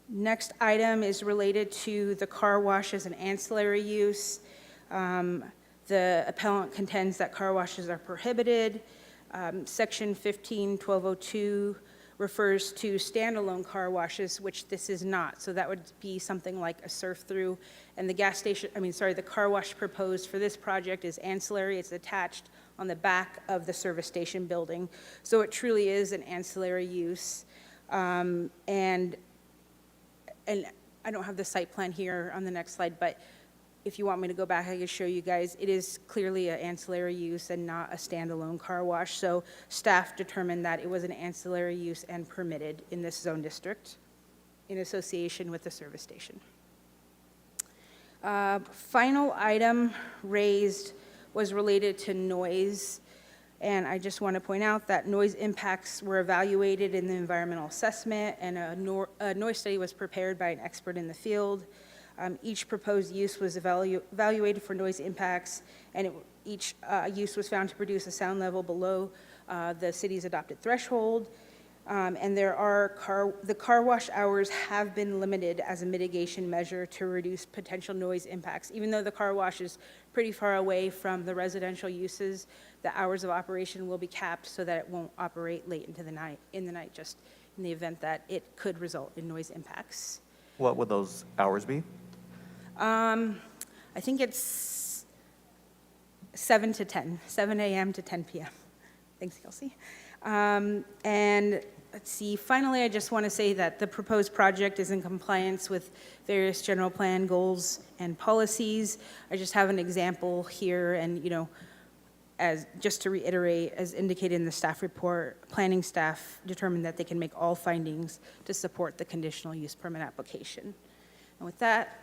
Next item is related to the car wash as an ancillary use. The appellant contends that car washes are prohibited. Section 15-1202 refers to standalone car washes, which this is not. So that would be something like a surf-through. And the car wash proposed for this project is ancillary. It's attached on the back of the service station building. So it truly is an ancillary use. And I don't have the site plan here on the next slide, but if you want me to go back, I can show you guys. It is clearly an ancillary use and not a standalone car wash. So staff determined that it was an ancillary use and permitted in this zone district in association with the service station. Final item raised was related to noise. And I just want to point out that noise impacts were evaluated in the environmental assessment, and a noise study was prepared by an expert in the field. Each proposed use was evaluated for noise impacts, and each use was found to produce a sound level below the city's adopted threshold. And the car wash hours have been limited as a mitigation measure to reduce potential noise impacts. Even though the car wash is pretty far away from the residential uses, the hours of operation will be capped so that it won't operate late into the night, just in the event that it could result in noise impacts. What would those hours be? I think it's 7 to 10, 7 a.m. to 10 p.m. Thanks, Kelsey. And let's see, finally, I just want to say that the proposed project is in compliance with various general plan goals and policies. I just have an example here, and just to reiterate, as indicated in the staff report, planning staff determined that they can make all findings to support the conditional use permit application. And with that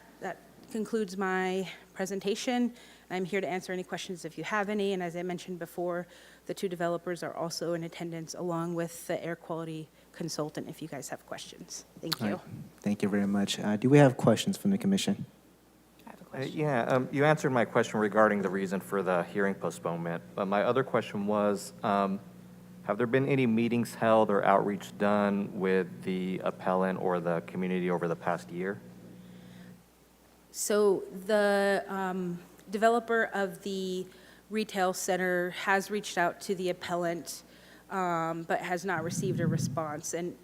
concludes my presentation, I'm here to answer any questions if you have any, and as I mentioned before, the two developers are also in attendance along with the air quality consultant if you guys have questions. Thank All you. right. Thank you very much. Do we have questions from the commission? I have a question. You answered my question regarding the reason for the hearing postponement, but my other question was, have there been any meetings held or outreach done with the appellant or the community over the past year? So the developer of the retail center has reached out to the appellant, but has not received a response, and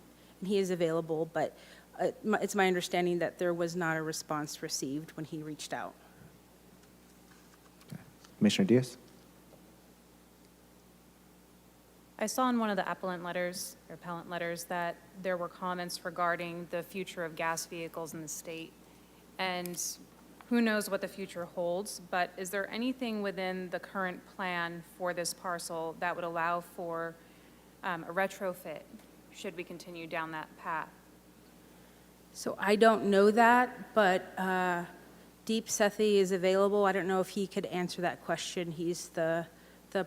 he is available, but it's my understanding that there was not a response received when he reached out. Commissioner Diaz? I saw in one of the appellant letters that there were comments regarding the future of gas vehicles in the state. And who knows what the future holds, but is there anything within the current plan for this parcel that would allow for a retrofit, should we continue down that path? So I don't know that, but Deep Sethi is available. I don't know if he could answer that question. He's the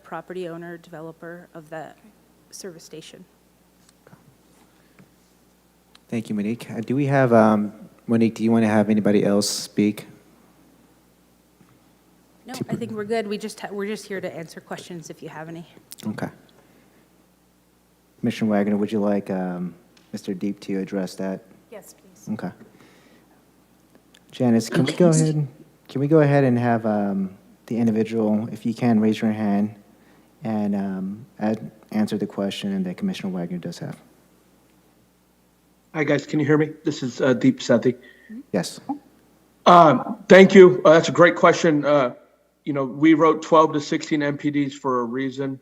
property owner, developer of the service station. Thank you, Monique. Do we have, Monique, do you want to have anybody else speak? No, I think we're good. We're just here to answer questions if you have any. Okay. Commissioner Wagner, would you like Mr. Deep to address that? Yes, please. Okay. Janice, can we go ahead and have the individual, if you can, raise your hand and answer the question that Commissioner Wagner does have? Hi, guys. Can you hear me? This is Deep Sethi. Yes. Thank you. That's a great question. We wrote 12 to 16 MPDs for a reason.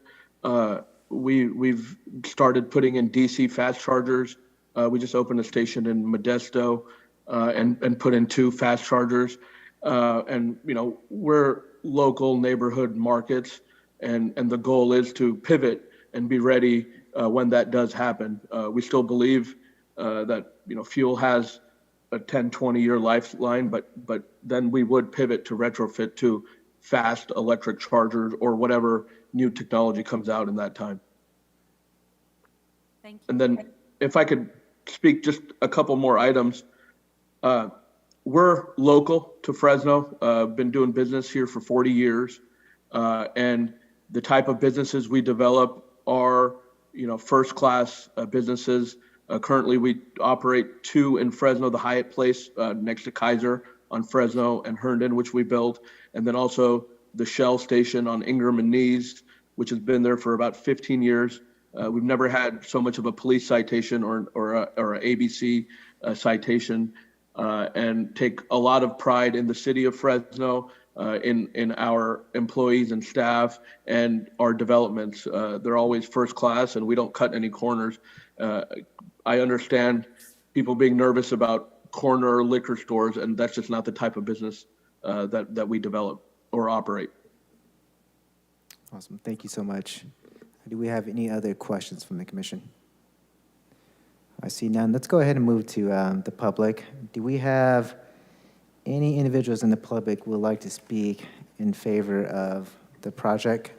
We've started putting in DC fast chargers. We just opened a station in Modesto and put in 2 fast chargers. We're local neighborhood markets, and the goal is to pivot and be ready when that does happen. We still believe that fuel has a 10, 20-year lifeline, but then we would pivot to retrofit to fast electric chargers or whatever new technology comes out in that time. Thank you. And then if I could speak just a couple more items. We're local to Fresno, been doing business here for 40 years. And the type of businesses we develop are, first-class businesses. Currently, we operate 2 in Fresno, the Hyatt Place next to Kaiser on Fresno and Herndon, which we built, and then also the Shell station on Ingram and Nees, which has been there for about 15 years. We've never had so much of a police citation or a ABC citation, and take a lot of pride in the city of Fresno, in our employees and staff and our developments. They're always first class, and we don't cut any corners. I understand people being nervous about corner liquor stores, and that's just not the type of business that we develop or operate. Awesome. Thank you so much. Do we have any other questions from the commission? I see none. Let's go ahead and move to the public. Do we have any individuals in the public who would like to speak in favor of the project?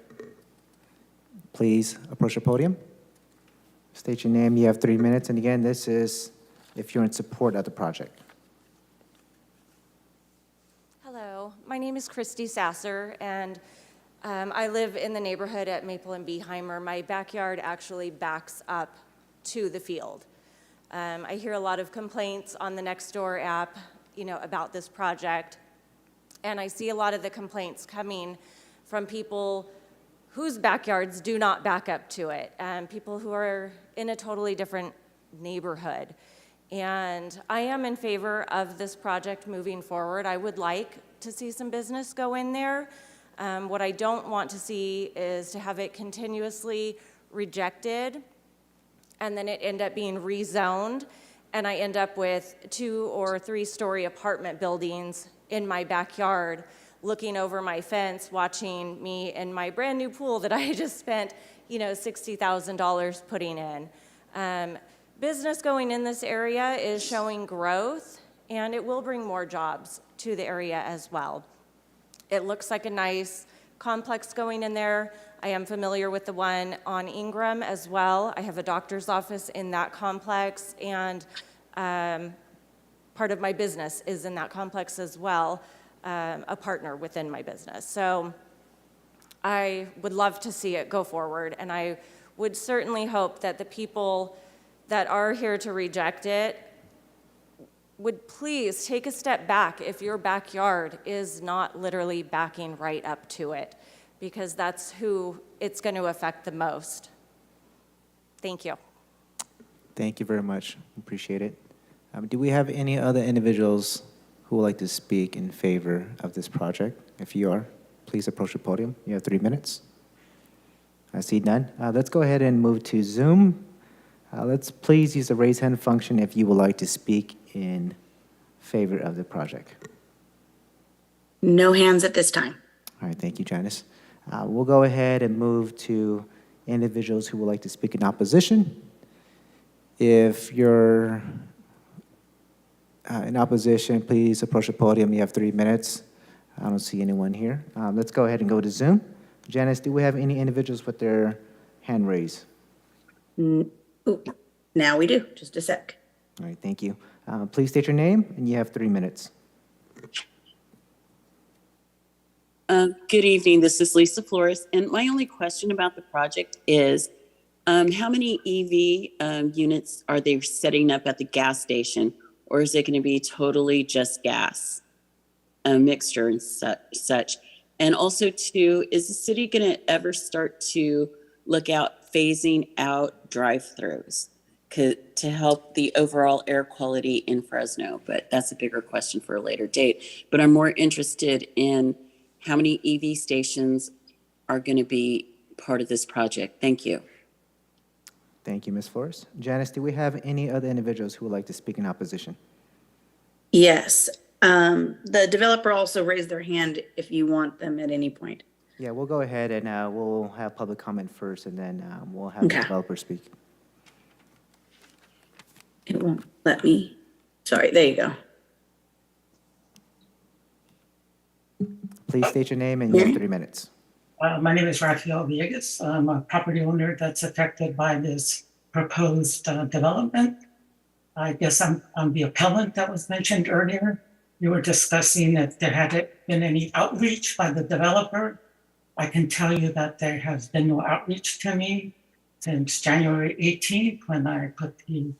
Please approach the podium. State your name. You have 3 minutes. And again, this is if you're in support of the project. Hello, my name is Christy Sasser, and I live in the neighborhood at Maple and Beheimer. My backyard actually backs up to the field. I hear a lot of complaints on the Nextdoor app, about this project, and I see a lot of the complaints coming from people whose backyards do not back up to it, people who are in a totally different neighborhood. And I am in favor of this project moving forward. I would like to see some business go in there. What I don't want to see is to have it continuously rejected and then it end up being rezoned, and I end up with 2 or 3-story apartment buildings in my backyard, looking over my fence, watching me in my brand new pool that I just spent, $60,000 putting in. Business going in this area is showing growth, and it will bring more jobs to the area as well. It looks like a nice complex going in there. I am familiar with the one on Ingram as well. I have a doctor's office in that complex, and part of my business is in that complex as well, a partner within my business. So I would love to see it go forward, and I would certainly hope that the people that are here to reject it would please take a step back if your backyard is not literally backing right up to it, because that's who it's going to affect the most. Thank you. Thank you very much. Appreciate it. Do we have any other individuals who would like to speak in favor of this project? If you are, please approach the podium. You have 3 minutes. I see none. Let's go ahead and move to Zoom. Let's please use the raise hand function if you would like to speak in favor of the project. No hands at this time. All right, thank you, Janice. We'll go ahead and move to individuals who would like to speak in opposition. If you're in opposition, please approach the podium. You have 3 minutes. I don't see anyone here. Let's go ahead and go to Zoom. Janice, do we have any individuals with their hand raised? Ooh, now we do. Just a sec. All right, thank you. Please state your name, and you have 3 minutes. Good evening. This is Lisa Flores, and my only question about the project is how many EV units are they setting up at the gas station, or is it going to be totally just gas, a mixture and such? And also, too, is the city going to ever start to look out phasing out drive-throughs to help the overall air quality in Fresno? But that's a bigger question for a later date. But I'm more interested in how many EV stations are going to be part of this project. Thank you. Thank you, Ms. Flores. Janice, do we have any other individuals who would like to speak in opposition? Yes. The developer also raised their hand if you want them at any point. Yeah, we'll go ahead and we'll have public comment first, and then we'll have the developer speak. It won't let me. Sorry, there you go. Please state your name, and you have 3 minutes. My name is Rafael Villegas. I'm a property owner that's affected by this proposed development. I guess I'm the appellant that was mentioned earlier. You were discussing if there had been any outreach by the developer. I can tell you that there has been no outreach to me since January 18th when I put the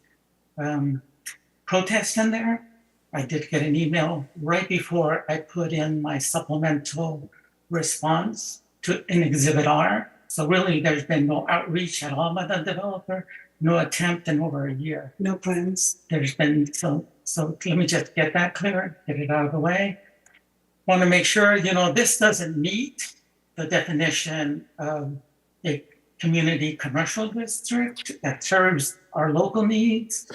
protest in there. I did get an email right before I put in my supplemental response in Exhibit R. So really, there's been no outreach at all by the developer, no attempt in over a year. No plans. There's been, so let me just get that clear, get it out of the way. Want to make sure, this doesn't meet the definition of a community commercial district that serves our local needs.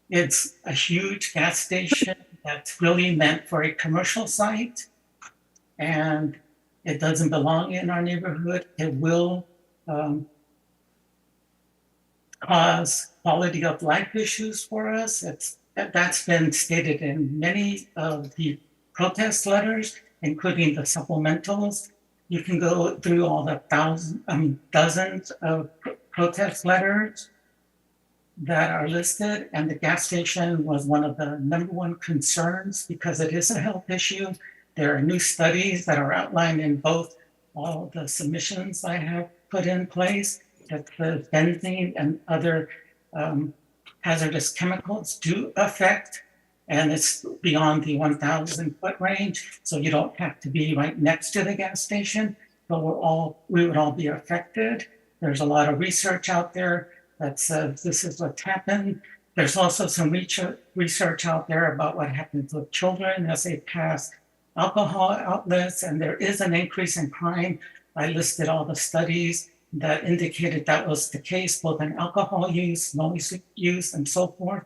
It's a huge gas station that's really meant for a commercial site, and it doesn't belong in our neighborhood. It will cause quality of life issues for us. That's been stated in many of the protest letters, including the supplementals. You can go through all the dozens of protest letters that are listed, and the gas station was one of the #1 concerns because it is a health issue. There are new studies that are outlined in both all the submissions I have put in place that the benzene and other hazardous chemicals do affect, and it's beyond the 1,000 foot range. So you don't have to be right next to the gas station, but we would all be affected. There's a lot of research out there that says this is what's happened. There's also some research out there about what happens with children as they pass alcohol outlets, and there is an increase in crime. I listed all the studies that indicated that was the case, both in alcohol use, noise use, and so forth.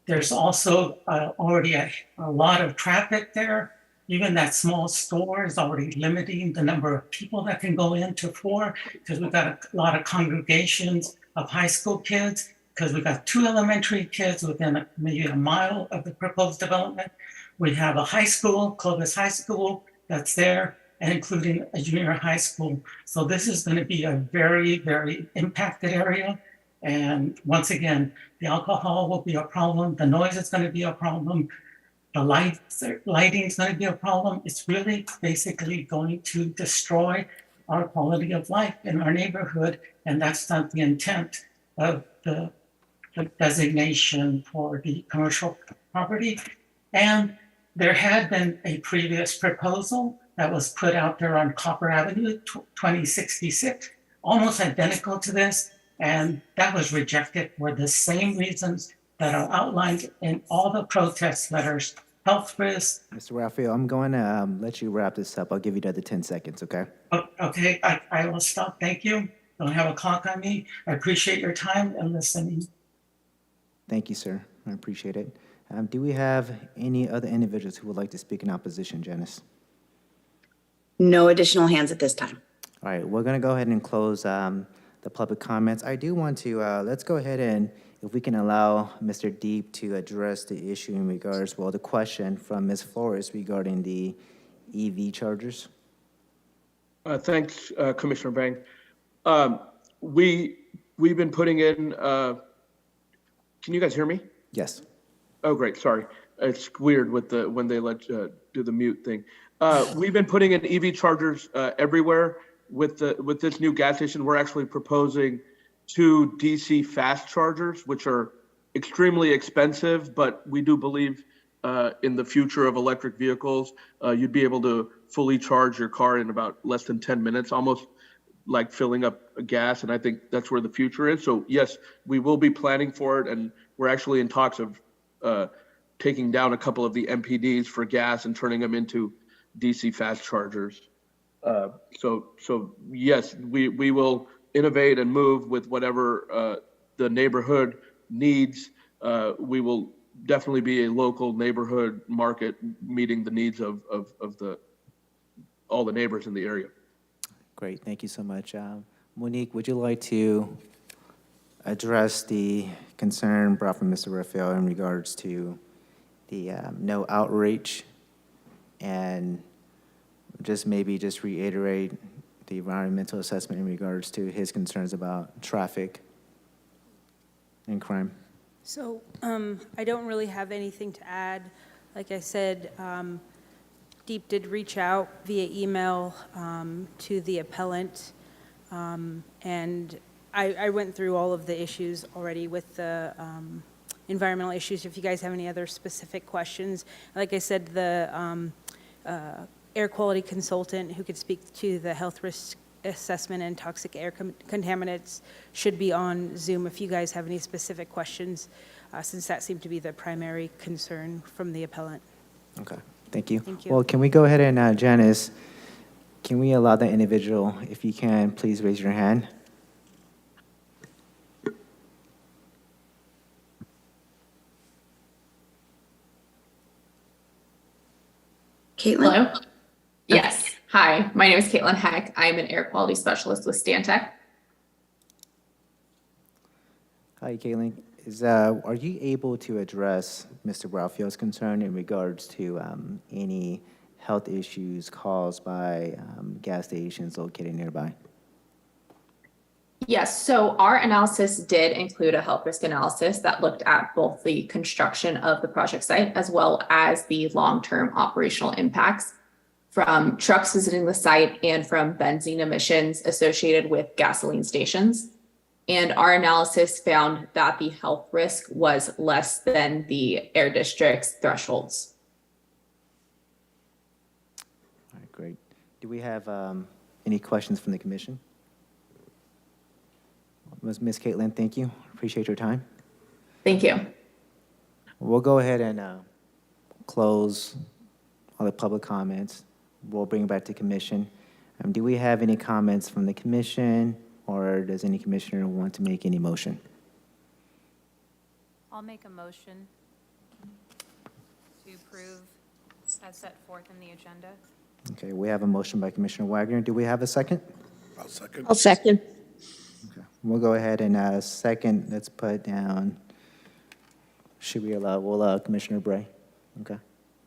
There's also already a lot of traffic there. Even that small store is already limiting the number of people that can go into 4, because we've got a lot of congregations of high school kids, because we've got 2 elementary kids within maybe a mile of the proposed development. We have a high school, Clovis High School, that's there, and including a junior high school. So this is going to be a very, very impacted area. And once again, the alcohol will be a problem. The noise is going to be a problem. The lighting is going to be a problem. It's really basically going to destroy our quality of life in our neighborhood. And that's not the intent of the designation for the commercial property. And there had been a previous proposal that was put out there on Copper Avenue, 2066, almost identical to this. And that was rejected for the same reasons that are outlined in all the protest letters, health risks. Mr. Raphael, I'm going to let you wrap this up. I'll give you another 10 seconds, okay? Okay, I will stop. Thank you. Don't have a clock on me. I appreciate your time and listening. Thank you, sir. I appreciate it. Do we have any other individuals who would like to speak in opposition, Janice? No additional hands at this time. All right, we're going to go ahead and close the public comments. I do want to, let's go ahead and, if we can allow Mr. Deep to address the issue in regards, well, the question from Ms. Flores regarding the EV chargers. Thanks, Commissioner Vang. We've been putting in, can you guys hear me? Yes. Oh, great, sorry. It's weird with when they let do the mute thing. We've been putting in EV chargers everywhere. With this new gas station, we're actually proposing 2 DC fast chargers, which are extremely expensive, but we do believe in the future of electric vehicles, you'd be able to fully charge your car in about less than 10 minutes, almost like filling up gas, and I think that's where the future is. So yes, we will be planning for it, and we're actually in talks of taking down a couple of the MPDs for gas and turning them into DC fast chargers. So yes, we will innovate and move with whatever the neighborhood needs. We will definitely be a local neighborhood market meeting the needs of all the neighbors in the area. Great, thank you so much. Monique, would you like to address the concern brought from Mr. Raphael in regards to the no outreach, and just reiterate the environmental assessment in regards to his concerns about traffic and crime? So I don't really have anything to add. Like I said, Deep did reach out via email to the appellant, and I went through all of the issues already with the environmental issues. If you guys have any other specific questions, like I said, the air quality consultant who could speak to the health risk assessment and toxic air contaminants should be on Zoom if you guys have any specific questions, since that seemed to be the primary concern from the appellant. Okay, thank you. Thank you. Well, can we go ahead and, Janice, can we allow the individual, if you can, please raise your hand? Caitlin? Hello? Yes. Hi, my name is Caitlin Heck. I'm an air quality specialist with Stantec. Hi, Caitlin. Are you able to address Mr. Raphael's concern in regards to any health issues caused by gas stations located nearby? Yes, so our analysis did include a health risk analysis that looked at both the construction of the project site as well as the long-term operational impacts from trucks visiting the site and from benzene emissions associated with gasoline stations. And our analysis found that the health risk was less than the air district's thresholds. All right, great. Do we have any questions from the commission? Ms. Caitlin, thank you. Appreciate your time. Thank you. We'll go ahead and close all the public comments. We'll bring it back to commission. Do we have any comments from the commission, or does any commissioner want to make any motion? I'll make a motion to approve as set forth in the agenda. Okay, we have a motion by Commissioner Wagner. Do we have a second? I'll second. I'll second. Okay, we'll go ahead and second, let's put down, we'll allow Commissioner Bray. Okay,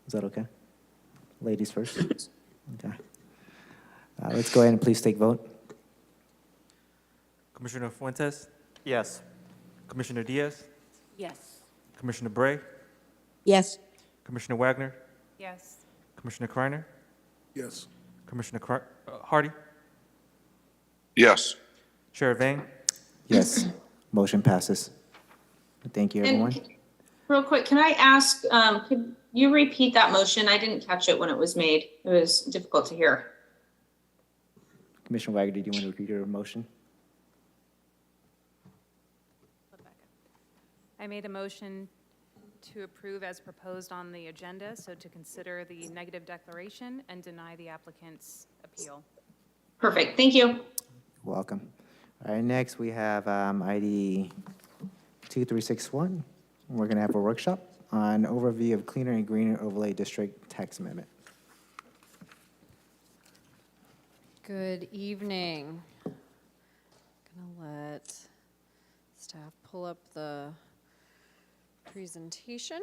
is that okay? Ladies first. Okay. Let's go ahead and please take vote. Commissioner Fuentes, Yes. Commissioner Diaz, Yes. Commissioner Bray, Yes. Commissioner Wagner, Yes. Commissioner Kreiner, Yes. Commissioner Hardy, Yes. Chair Vang. Yes, motion passes. Thank you, everyone. And real quick, can I ask, could you repeat that motion? I didn't catch it when it was made. It was difficult to hear. Commissioner Wagner, did you want to repeat your motion? I made a motion to approve as proposed on the agenda, so to consider the negative declaration and deny the applicant's appeal. Perfect, thank you. Welcome. All right, next we have ID 2361. We're going to have a workshop on overview of cleaner and greener overlay district text amendment. Good evening. Gonna let staff pull up the presentation.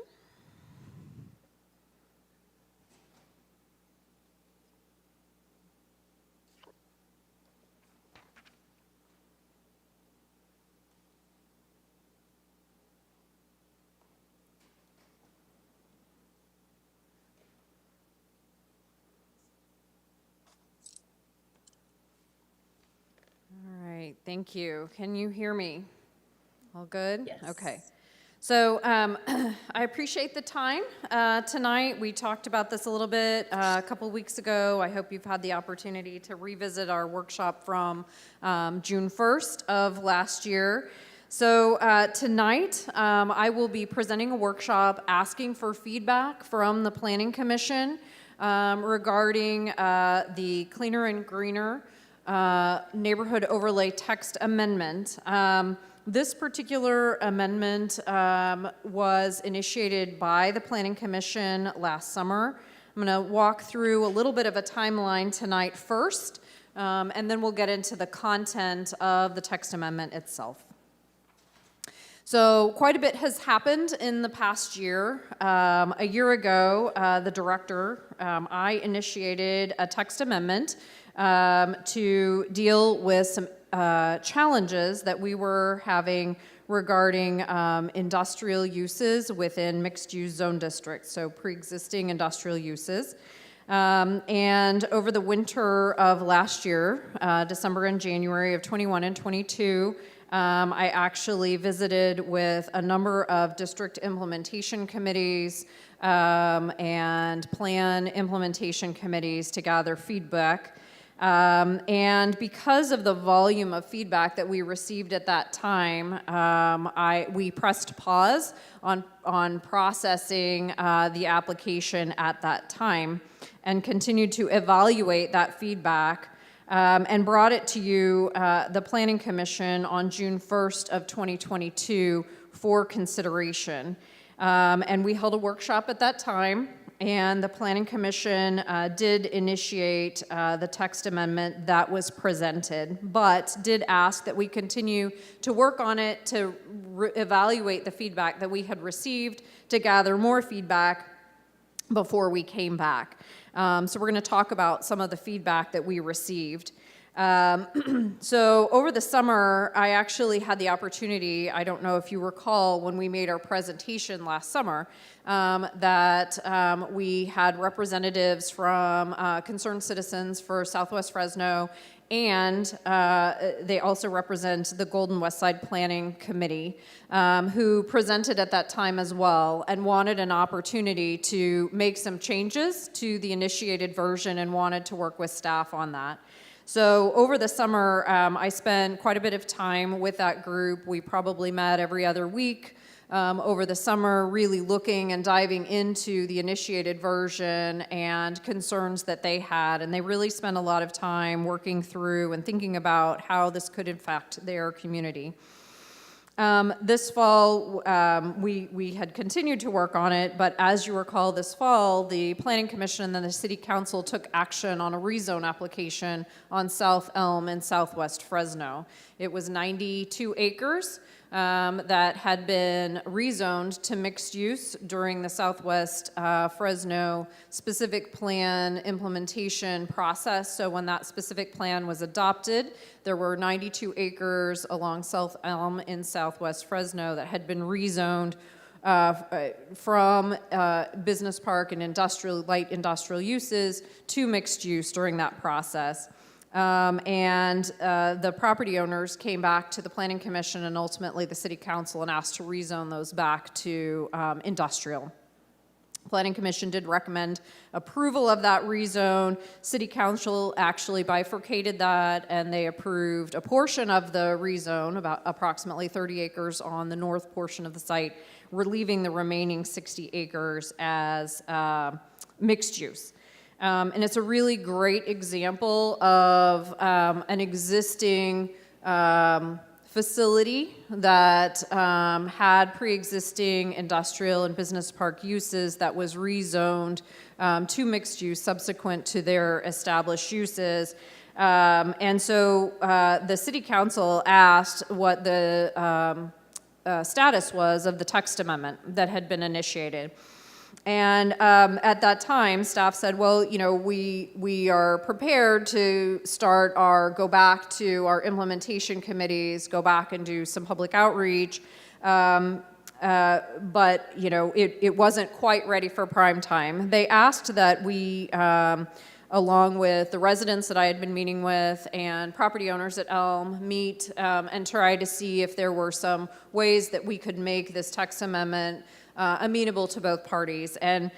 All right, thank you. Can you hear me? All good? Yes. Okay. So I appreciate the time tonight. We talked about this a little bit a couple weeks ago. I hope you've had the opportunity to revisit our workshop from June 1st of last year. So tonight, I will be presenting a workshop asking for feedback from the Planning Commission regarding the Cleaner and Greener Neighborhood Overlay Text Amendment. This particular amendment was initiated by the Planning Commission last summer. I'm going to walk through a little bit of a timeline tonight first, and then we'll get into the content of the text amendment itself. So quite a bit has happened in the past year. A year ago, the director, I initiated a text amendment to deal with some challenges that we were having regarding industrial uses within mixed-use zone districts, so pre-existing industrial uses. And over the winter of last year, December and January of 21 and 22, I actually visited with a number of district implementation committees and plan implementation committees to gather feedback. And because of the volume of feedback that we received at that time, we pressed pause on processing the application at that time and continued to evaluate that feedback and brought it to you, the Planning Commission, on June 1st of 2022 for consideration. And we held a workshop at that time. And the Planning Commission did initiate the text amendment that was presented, but did ask that we continue to work on it to evaluate the feedback that we had received, to gather more feedback before we came back. So we're going to talk about some of the feedback that we received. So over the summer, I actually had the opportunity, I don't know if you recall, when we made our presentation last summer, that we had representatives from Concerned Citizens for Southwest Fresno, and they also represent the Golden West Side Planning Committee, who presented at that time as well and wanted an opportunity to make some changes to the initiated version and wanted to work with staff on that. So over the summer, I spent quite a bit of time with that group. We probably met every other week over the summer, really looking and diving into the initiated version and concerns that they had. And they really spent a lot of time working through and thinking about how this could impact their community. This fall, we had continued to work on it, but as you recall, this fall, the Planning Commission and the City Council took action on a rezone application on South Elm in Southwest Fresno. It was 92 acres that had been rezoned to mixed use during the Southwest Fresno specific plan implementation process. So when that specific plan was adopted, there were 92 acres along South Elm in Southwest Fresno that had been rezoned from business park and light industrial uses to mixed use during that process. The property owners came back to the Planning Commission and ultimately the City Council and asked to rezone those back to industrial. Planning Commission did recommend approval of that rezone. City Council actually bifurcated that, and they approved a portion of the rezone, about approximately 30 acres on the north portion of the site, relieving the remaining 60 acres as mixed use. And it's a really great example of an existing facility that had pre-existing industrial and business park uses that was rezoned to mixed use subsequent to their established uses. And so the City Council asked what the status was of the text amendment that had been initiated. And at that time, staff said, well, you know, we are prepared to go back to our implementation committees, go back and do some public outreach, but, you know, it wasn't quite ready for prime time. They asked that we, along with the residents that I had been meeting with and property owners at Elm, meet and try to see if there were some ways that we could make this text amendment amenable to both parties, and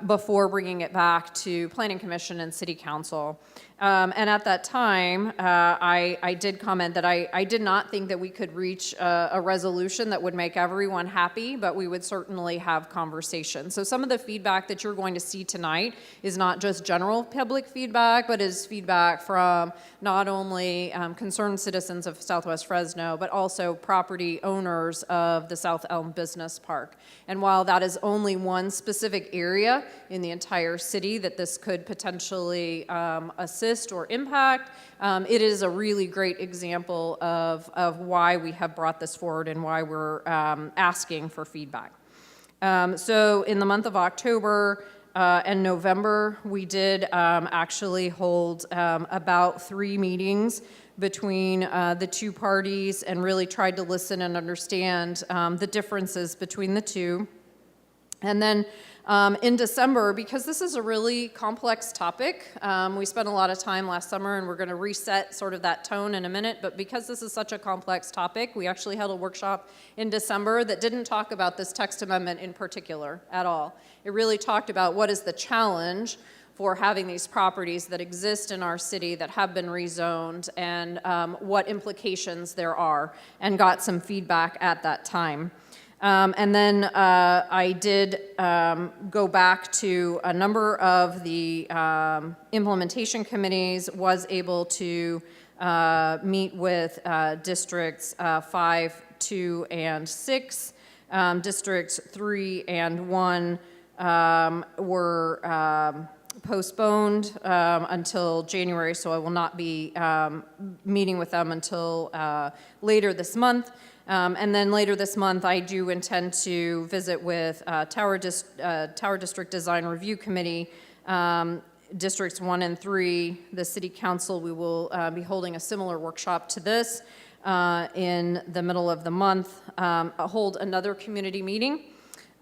before bringing it back to Planning Commission and City Council. And at that time, I did comment that I did not think that we could reach a resolution that would make everyone happy, but we would certainly have conversations. So some of the feedback that you're going to see tonight is not just general public feedback, but is feedback from not only concerned citizens of Southwest Fresno, but also property owners of the South Elm Business Park. And while that is only one specific area in the entire city that this could potentially assist or impact, it is a really great example of why we have brought this forward and why we're asking for feedback. So in the month of October and November, we did actually hold about 3 meetings between the two parties and really tried to listen and understand the differences between the two. And then in December, because this is a really complex topic, we spent a lot of time last summer, and we're going to reset sort of that tone in a minute, but because this is such a complex topic, we actually held a workshop in December that didn't talk about this text amendment in particular at all. It really talked about what is the challenge for having these properties that exist in our city that have been rezoned, and what implications there are, and got some feedback at that time. And then I did go back to a number of the implementation committees, was able to meet with districts 5, 2, and 6. Districts 3 and 1 were postponed until January, so I will not be meeting with them until later this month. And then later this month, I do intend to visit with Tower District Design Review Committee, Districts 1 and 3. The City Council, we will be holding a similar workshop to this in the middle of the month, hold another community meeting,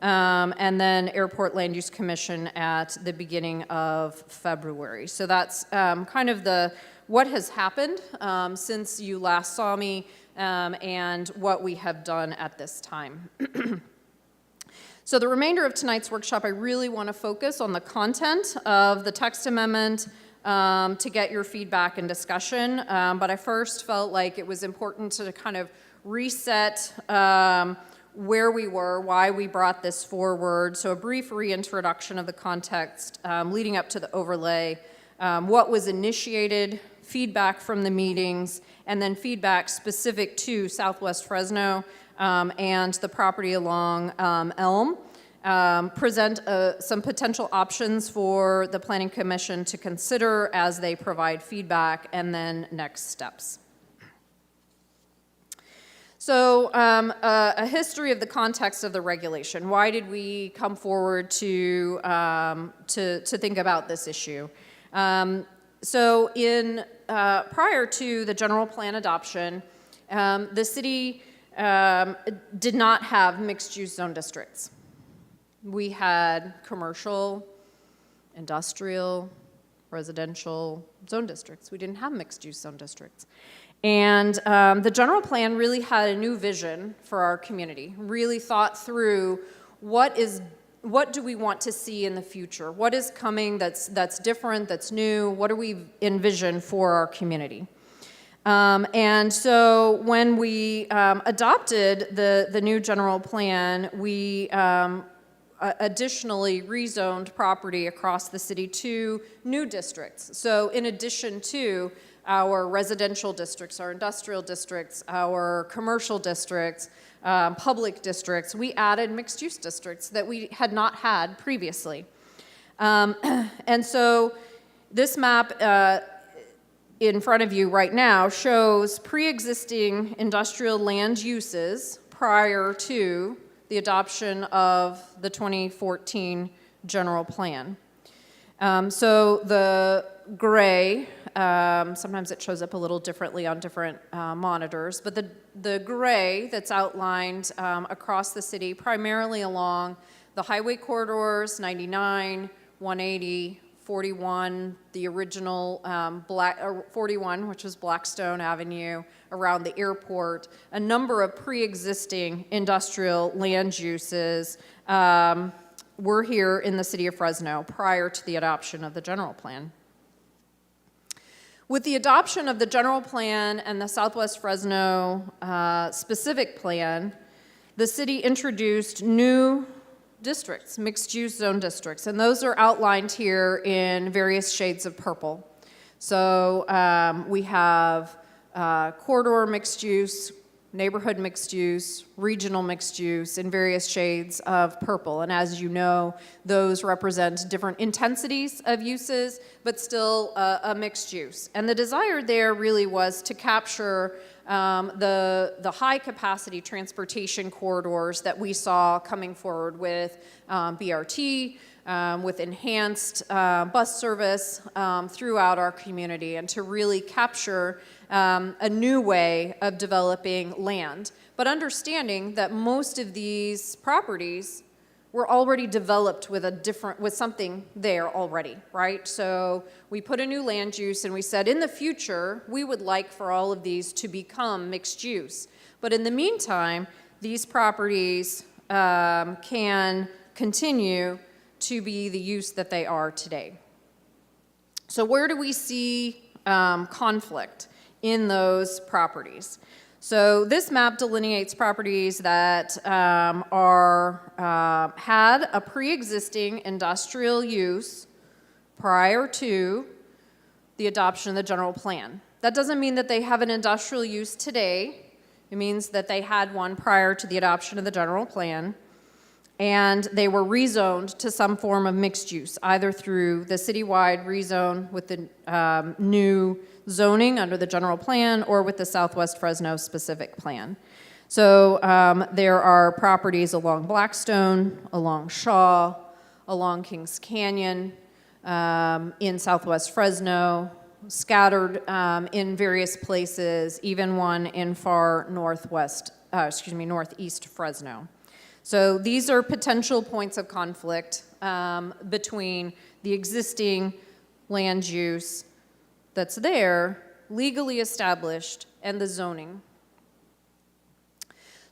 and then Airport Land Use Commission at the beginning of February. So that's kind of what has happened since you last saw me, and what we have done at this time. So the remainder of tonight's workshop, I really want to focus on the content of the text amendment to get your feedback and discussion. But I first felt like it was important to kind of reset where we were, why we brought this forward. So a brief reintroduction of the context leading up to the overlay, what was initiated, feedback from the meetings, and then feedback specific to Southwest Fresno and the property along Elm. Present some potential options for the Planning Commission to consider as they provide feedback, and then next steps. So a history of the context of the regulation. Why did we come forward to think about this issue? So prior to the general plan adoption, the city did not have mixed-use zone districts. We had commercial, industrial, residential zone districts. We didn't have mixed-use zone districts. And the general plan really had a new vision for our community, really thought through what do we want to see in the future? What is coming that's different, that's new? What do we envision for our community? And so when we adopted the new general plan, we additionally rezoned property across the city to new districts. So in addition to our residential districts, our industrial districts, our commercial districts, public districts, we added mixed-use districts that we had not had previously. And so this map in front of you right now shows pre-existing industrial land uses prior to the adoption of the 2014 general plan. So the gray, sometimes it shows up a little differently on different monitors, but the gray that's outlined across the city, primarily along the highway corridors, 99, 180, 41, the original 41, which was Blackstone Avenue, around the airport, a number of pre-existing industrial land uses were here in the city of Fresno prior to the adoption of the general plan. With the adoption of the general plan and the Southwest Fresno specific plan, the city introduced new districts, mixed-use zone districts, and those are outlined here in various shades of purple. So we have corridor mixed use, neighborhood mixed use, regional mixed use in various shades of purple. And as you know, those represent different intensities of uses, but still a mixed use. And the desire there really was to capture the high capacity transportation corridors that we saw coming forward with BRT, with enhanced bus service throughout our community, and to really capture a new way of developing land, but understanding that most of these properties were already developed with something there already, right? So we put a new land use and we said, in the future, we would like for all of these to become mixed use. But in the meantime, these properties can continue to be the use that they are today. So where do we see conflict in those properties? So this map delineates properties that had a pre-existing industrial use prior to the adoption of the general plan. That doesn't mean that they have an industrial use today. It means that they had one prior to the adoption of the general plan, and they were rezoned to some form of mixed use, either through the citywide rezone with the new zoning under the general plan or with the Southwest Fresno specific plan. So there are properties along Blackstone, along Shaw, along Kings Canyon, in Southwest Fresno, scattered in various places, even one in far northeast Fresno. So these are potential points of conflict between the existing land use that's there, legally established, and the zoning.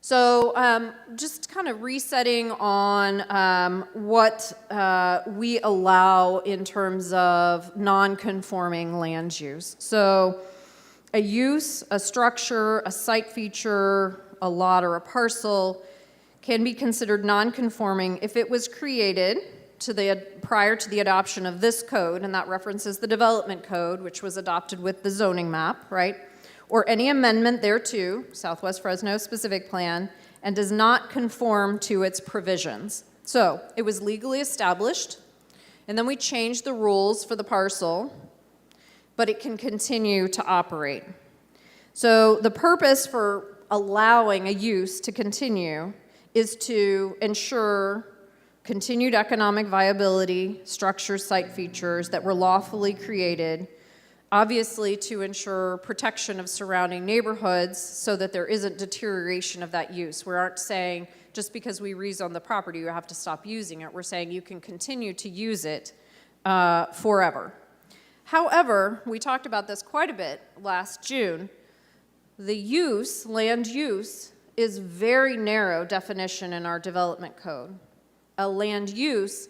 So just kind of resetting on what we allow in terms of non-conforming land use. So a use, a structure, a site feature, a lot, or a parcel can be considered non-conforming if it was created prior to the adoption of this code, and that references the development code, which was adopted with the zoning map, right? Or any amendment thereto, Southwest Fresno specific plan, and does not conform to its provisions. So it was legally established, and then we changed the rules for the parcel, but it can continue to operate. So the purpose for allowing a use to continue is to ensure continued economic viability, structures, site features that were lawfully created, obviously to ensure protection of surrounding neighborhoods so that there isn't deterioration of that use. We aren't saying just because we rezone the property, you have to stop using it. We're saying you can continue to use it forever. However, we talked about this quite a bit last June. The use, land use, is very narrow definition in our development code. A land use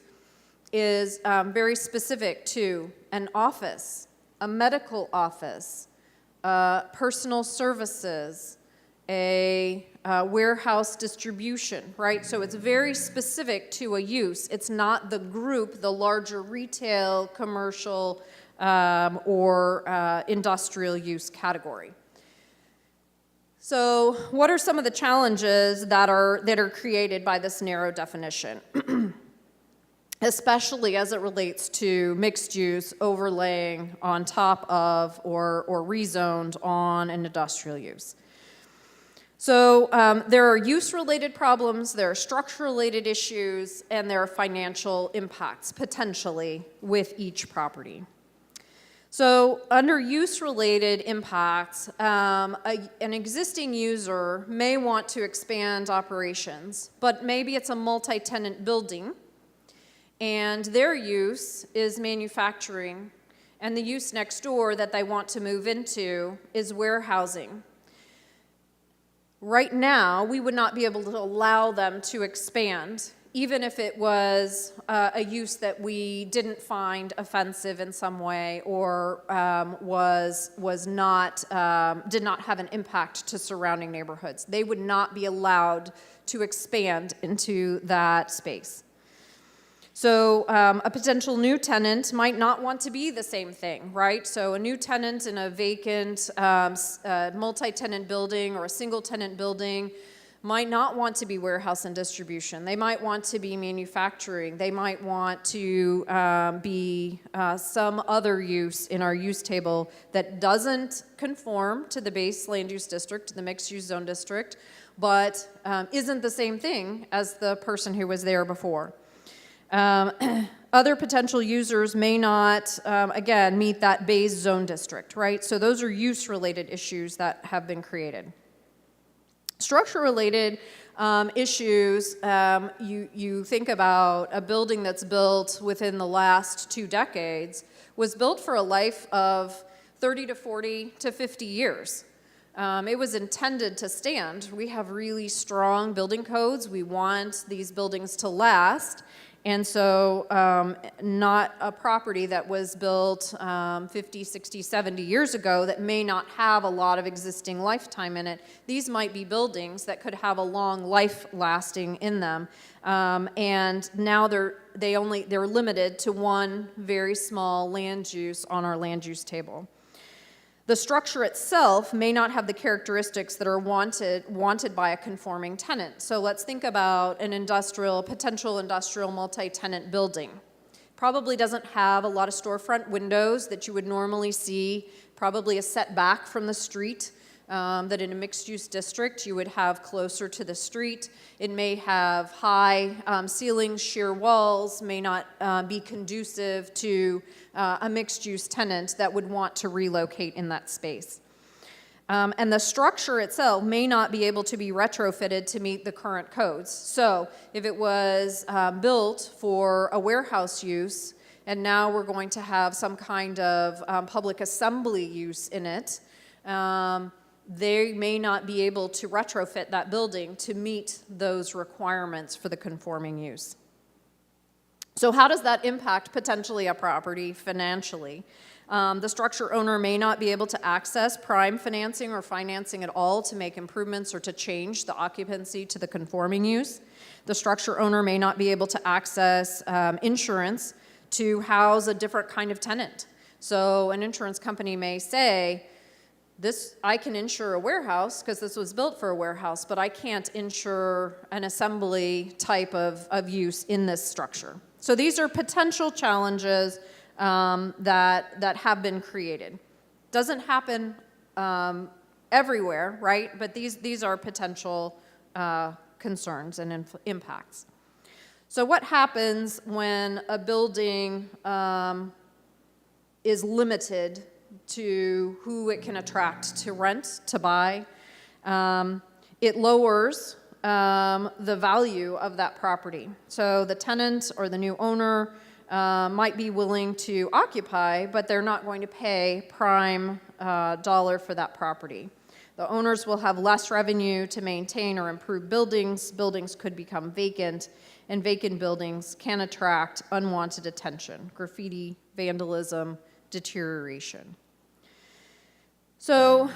is very specific to an office, a medical office, personal services, a warehouse distribution, right? So it's very specific to a use. It's not the group, the larger retail, commercial, or industrial use category. So what are some of the challenges that are created by this narrow definition? Especially as it relates to mixed use overlaying on top of or rezoned on an industrial use. So there are use-related problems, there are structure-related issues, and there are financial impacts potentially with each property. So under use-related impacts, an existing user may want to expand operations, but maybe it's a multi-tenant building, and their use is manufacturing, and the use next door that they want to move into is warehousing. Right now, we would not be able to allow them to expand, even if it was a use that we didn't find offensive in some way or did not have an impact to surrounding neighborhoods. They would not be allowed to expand into that space. So a potential new tenant might not want to be the same thing, right? So a new tenant in a vacant multi-tenant building or a single-tenant building might not want to be warehouse and distribution. They might want to be manufacturing. They might want to be some other use in our use table that doesn't conform to the base land use district, the mixed use zone district, but isn't the same thing as the person who was there before. Other potential users may not, again, meet that base zone district, right? So those are use-related issues that have been created. Structure-related issues, you think about a building that's built within the last 2 decades, was built for a life of 30 to 40 to 50 years. It was intended to stand. We have really strong building codes. We want these buildings to last. And so not a property that was built 50, 60, 70 years ago that may not have a lot of existing lifetime in it. These might be buildings that could have a long life lasting in them. And now they're limited to one very small land use on our land use table. The structure itself may not have the characteristics that are wanted by a conforming tenant. So let's think about an potential industrial multi-tenant building. Probably doesn't have a lot of storefront windows that you would normally see, probably a setback from the street that in a mixed-use district you would have closer to the street. It may have high ceilings, sheer walls, may not be conducive to a mixed-use tenant that would want to relocate in that space. And the structure itself may not be able to be retrofitted to meet the current codes. So if it was built for a warehouse use, and now we're going to have some kind of public assembly use in it, they may not be able to retrofit that building to meet those requirements for the conforming use. So how does that impact potentially a property financially? The structure owner may not be able to access prime financing or financing at all to make improvements or to change the occupancy to the conforming use. The structure owner may not be able to access insurance to house a different kind of tenant. So an insurance company may say, I can insure a warehouse because this was built for a warehouse, but I can't insure an assembly type of use in this structure. So these are potential challenges that have been created. Doesn't happen everywhere, right? But these are potential concerns and impacts. So what happens when a building is limited to who it can attract to rent, to buy? It lowers the value of that property. So the tenant or the new owner might be willing to occupy, but they're not going to pay prime dollar for that property. The owners will have less revenue to maintain or improve buildings. Buildings could become vacant, and vacant buildings can attract unwanted attention, graffiti, vandalism, deterioration. So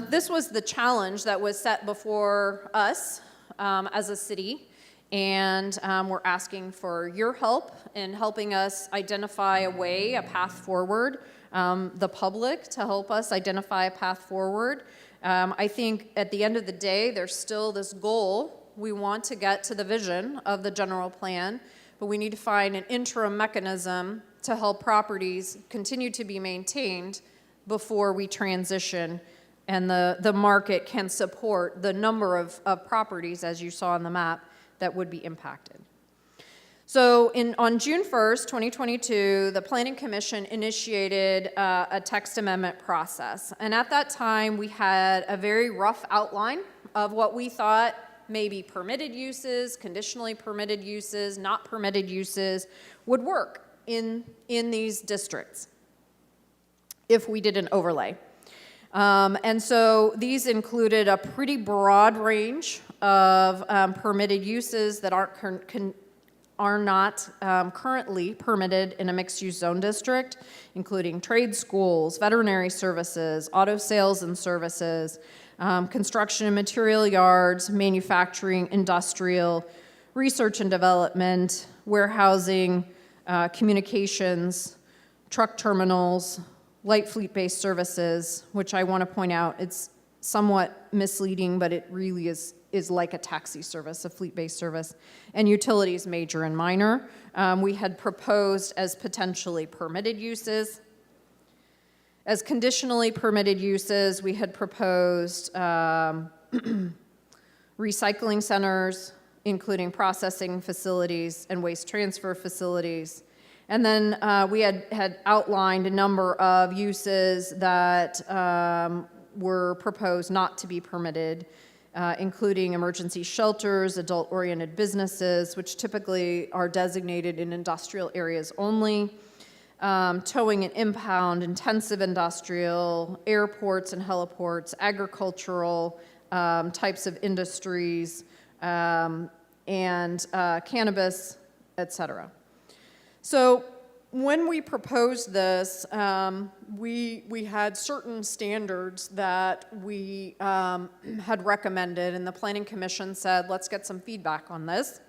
this was the challenge that was set before us as a city, and we're asking for your help in helping us identify a way, a path forward, the public to help us identify a path forward. I think at the end of the day, there's still this goal. We want to get to the vision of the general plan, but we need to find an interim mechanism to help properties continue to be maintained before we transition and the market can support the number of properties, as you saw on the map, that would be impacted. So on June 1st, 2022, the Planning Commission initiated a text amendment process. And at that time, we had a very rough outline of what we thought may be permitted uses, conditionally permitted uses, not permitted uses, would work in these districts if we did an overlay. And so these included a pretty broad range of permitted uses that are not currently permitted in a mixed-use zone district, including trade schools, veterinary services, auto sales and services, construction and material yards, manufacturing, industrial, research and development, warehousing, communications, truck terminals, light fleet-based services, which I want to point out, it's somewhat misleading, but it really is like a taxi service, a fleet-based service, and utilities, major and minor. We had proposed as potentially permitted uses. As conditionally permitted uses, we had proposed recycling centers, including processing facilities and waste transfer facilities. And then we had outlined a number of uses that were proposed not to be permitted, including emergency shelters, adult-oriented businesses, which typically are designated in industrial areas only, towing and impound, intensive industrial, airports and heliports, agricultural types of industries, and cannabis, et cetera. So when we proposed this, we had certain standards that we had recommended, and the Planning Commission said, let's get some feedback on this.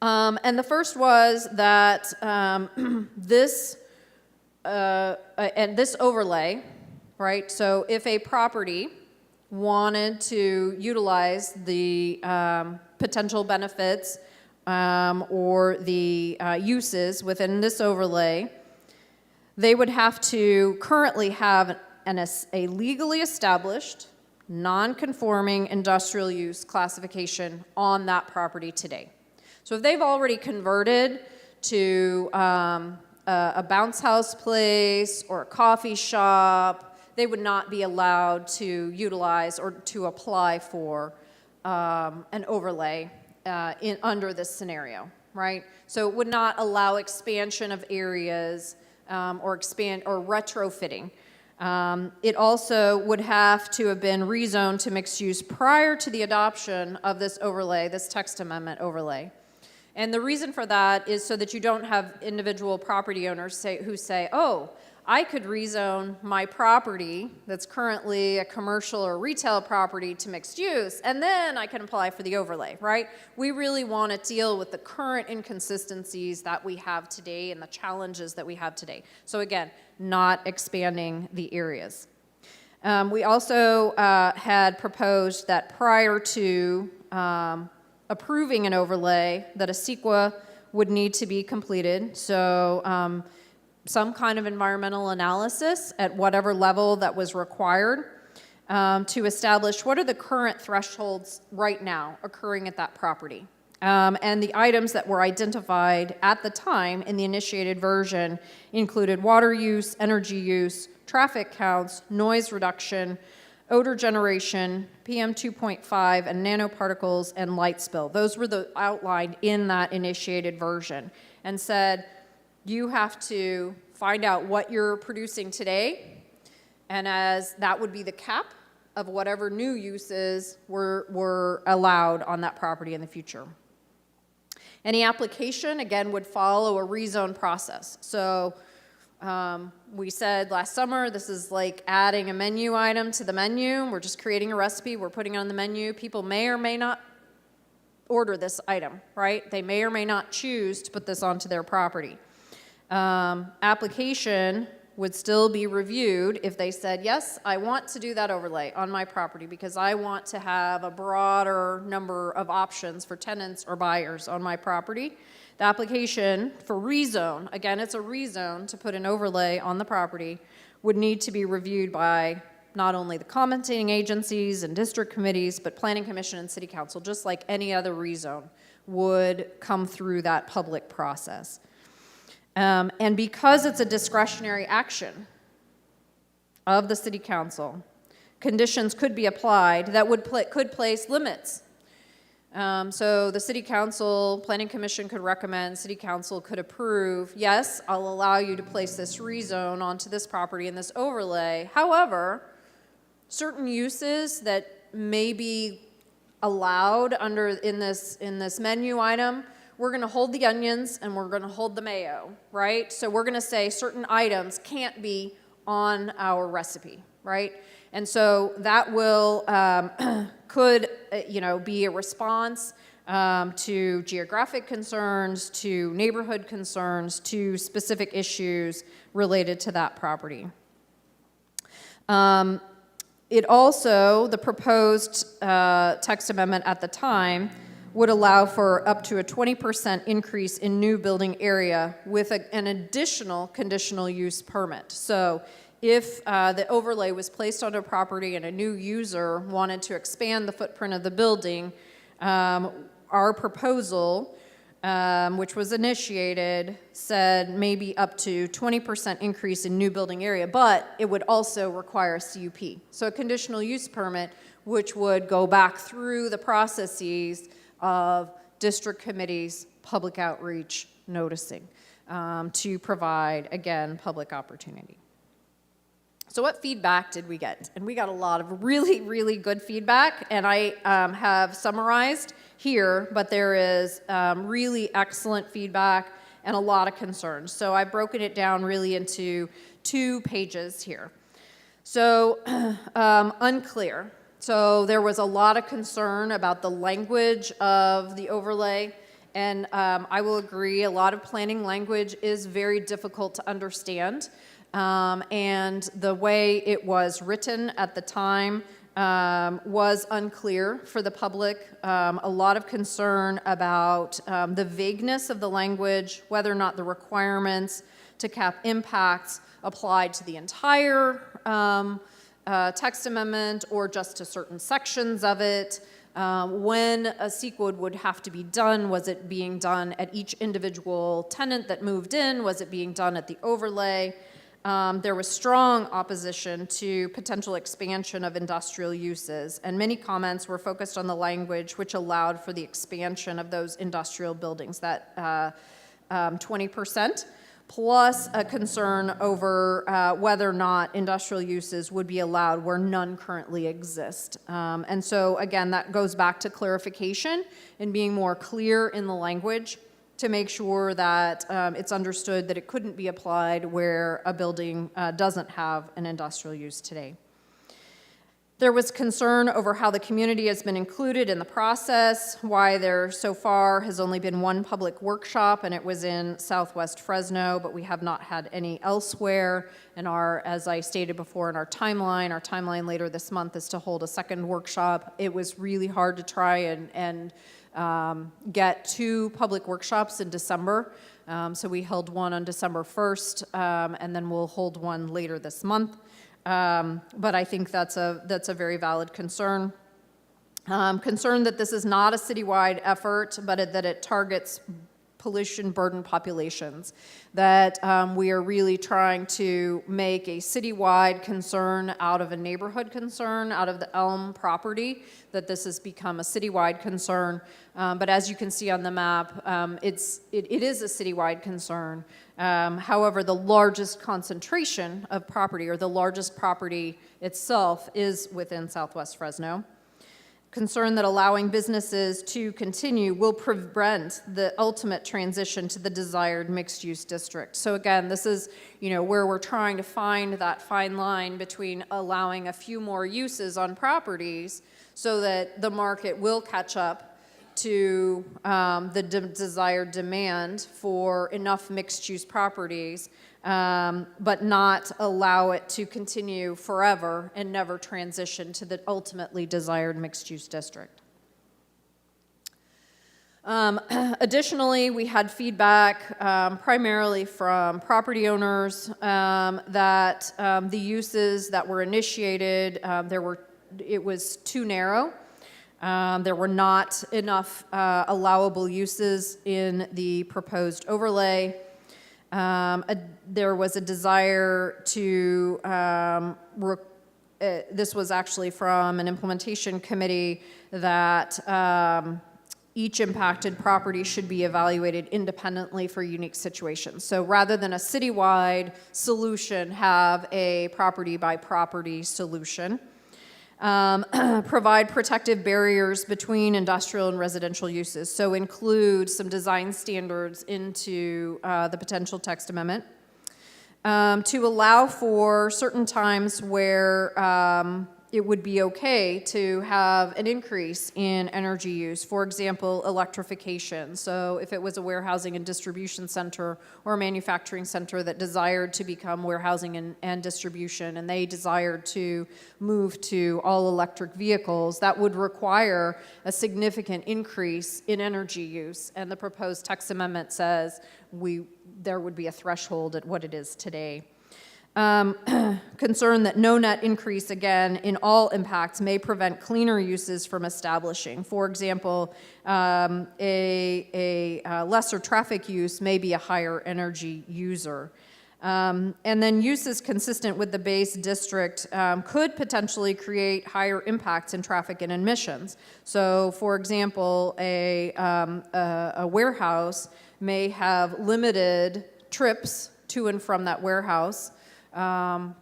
And the first was that this overlay, right? So if a property wanted to utilize the potential benefits or the uses within this overlay, they would have to currently have a legally established, non-conforming industrial use classification on that property today. So if they've already converted to a bounce house place or a coffee shop, they would not be allowed to utilize or to apply for an overlay under this scenario, right? So it would not allow expansion of areas or retrofitting. It also would have to have been rezoned to mixed use prior to the adoption of this overlay, this text amendment overlay. And the reason for that is so that you don't have individual property owners who say, oh, I could rezone my property that's currently a commercial or retail property to mixed use, and then I can apply for the overlay, right? We really want to deal with the current inconsistencies that we have today and the challenges that we have today. So again, not expanding the areas. We also had proposed that prior to approving an overlay, that a CEQA would need to be completed. So some kind of environmental analysis at whatever level that was required. to establish what are the current thresholds right now occurring at that property. And the items that were identified at the time in the initiated version included water use, energy use, traffic counts, noise reduction, odor generation, PM 2.5, and nanoparticles, and light spill. Those were outlined in that initiated version, and said you have to find out what you're producing today, and as that would be the cap of whatever new uses were allowed on that property in the future. Any application, again, would follow a rezone process. So we said last summer, this is like adding a menu item to the menu. We're just creating a recipe. We're putting it on the menu. People may or may not order this item, right? They may or may not choose to put this onto their property. Application would still be reviewed if they said, yes, I want to do that overlay on my property because I want to have a broader number of options for tenants or buyers on my property. The application for rezone, again, it's a rezone to put an overlay on the property, would need to be reviewed by not only the commenting agencies and district committees, but Planning Commission and City Council, just like any other rezone would come through that public process. And because it's a discretionary action of the City Council, conditions could be applied that could place limits. So the City Council, Planning Commission could recommend, City Council could approve, yes, I'll allow you to place this rezone onto this property and this overlay. However, certain uses that may be allowed in this menu item, we're going to hold the onions and we're going to hold the mayo, right? So we're going to say certain items can't be on our recipe, right? And so that will could be a response to geographic concerns, to neighborhood concerns, to specific issues related to that property. It also, the proposed text amendment at the time, would allow for up to a 20% increase in new building area with an additional conditional use permit. So if the overlay was placed on a property and a new user wanted to expand the footprint of the building, our proposal, which was initiated, said maybe up to 20% increase in new building area, but it would also require a CUP. So a conditional use permit, which would go back through the processes of district committees, public outreach, noticing, to provide, again, public opportunity. So what feedback did we get? And we got a lot of really, really good feedback, and I have summarized here, but there is really excellent feedback and a lot of concerns. So I've broken it down really into 2 pages here. So unclear. So there was a lot of concern about the language of the overlay, and I will agree, a lot of planning language is very difficult to understand, and the way it was written at the time was unclear for the public. A lot of concern about the vagueness of the language, whether or not the requirements to cap impacts applied to the entire text amendment or just to certain sections of it. When a CEQA would have to be done, was it being done at each individual tenant that moved in? Was it being done at the overlay? There was strong opposition to potential expansion of industrial uses, and many comments were focused on the language which allowed for the expansion of those industrial buildings, that 20%. Plus a concern over whether or not industrial uses would be allowed where none currently exist. And so, again, that goes back to clarification and being more clear in the language to make sure that it's understood that it couldn't be applied where a building doesn't have an industrial use today. There was concern over how the community has been included in the process, why there so far has only been 1 public workshop, and it was in Southwest Fresno, but we have not had any elsewhere. And as I stated before in our timeline later this month is to hold a 2nd workshop. It was really hard to try and get 2 public workshops in December. So we held one on December 1st, and then we'll hold one later this month. But I think that's a very valid concern. Concerned that this is not a citywide effort, but that it targets pollution burden populations, that we are really trying to make a citywide concern out of a neighborhood concern, out of the Elm property, that this has become a citywide concern. But as you can see on the map, it is a citywide concern. However, the largest concentration of property, or the largest property itself, is within Southwest Fresno. Concern that allowing businesses to continue will prevent the ultimate transition to the desired mixed-use district. So again, this is, where we're trying to find that fine line between allowing a few more uses on properties so that the market will catch up to the desired demand for enough mixed-use properties, but not allow it to continue forever and never transition to the ultimately desired mixed-use district. Additionally, we had feedback primarily from property owners that the uses that were initiated, it was too narrow. There were not enough allowable uses in the proposed overlay. There was a desire to, this was actually from an implementation committee, that each impacted property should be evaluated independently for unique situations. So rather than a citywide solution, have a property by property solution. Provide protective barriers between industrial and residential uses. So include some design standards into the potential text amendment. To allow for certain times where it would be okay to have an increase in energy use. For example, electrification. So if it was a warehousing and distribution center or a manufacturing center that desired to become warehousing and distribution, and they desired to move to all electric vehicles, that would require a significant increase in energy use. And the proposed text amendment says there would be a threshold at what it is today. Concern that no net increase, again, in all impacts may prevent cleaner uses from establishing. For example, a lesser traffic use may be a higher energy user. And then uses consistent with the base district could potentially create higher impacts in traffic and emissions. So, for example, a warehouse may have limited trips to and from that warehouse,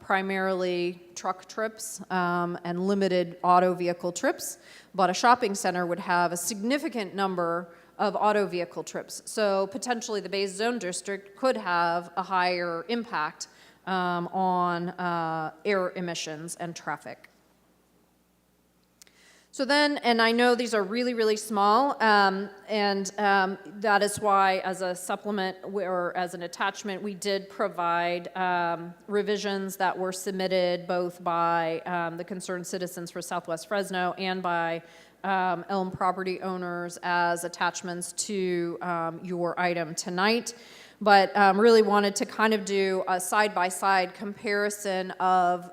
primarily truck trips and limited auto vehicle trips, but a shopping center would have a significant number of auto vehicle trips. So potentially the base zone district could have a higher impact on air emissions and traffic. So then, and I know these are really, really small, and that is why as a supplement or as an attachment, we did provide revisions that were submitted both by the Concerned Citizens for Southwest Fresno and by Elm property owners as attachments to your item tonight. But really wanted to kind of do a side-by-side comparison of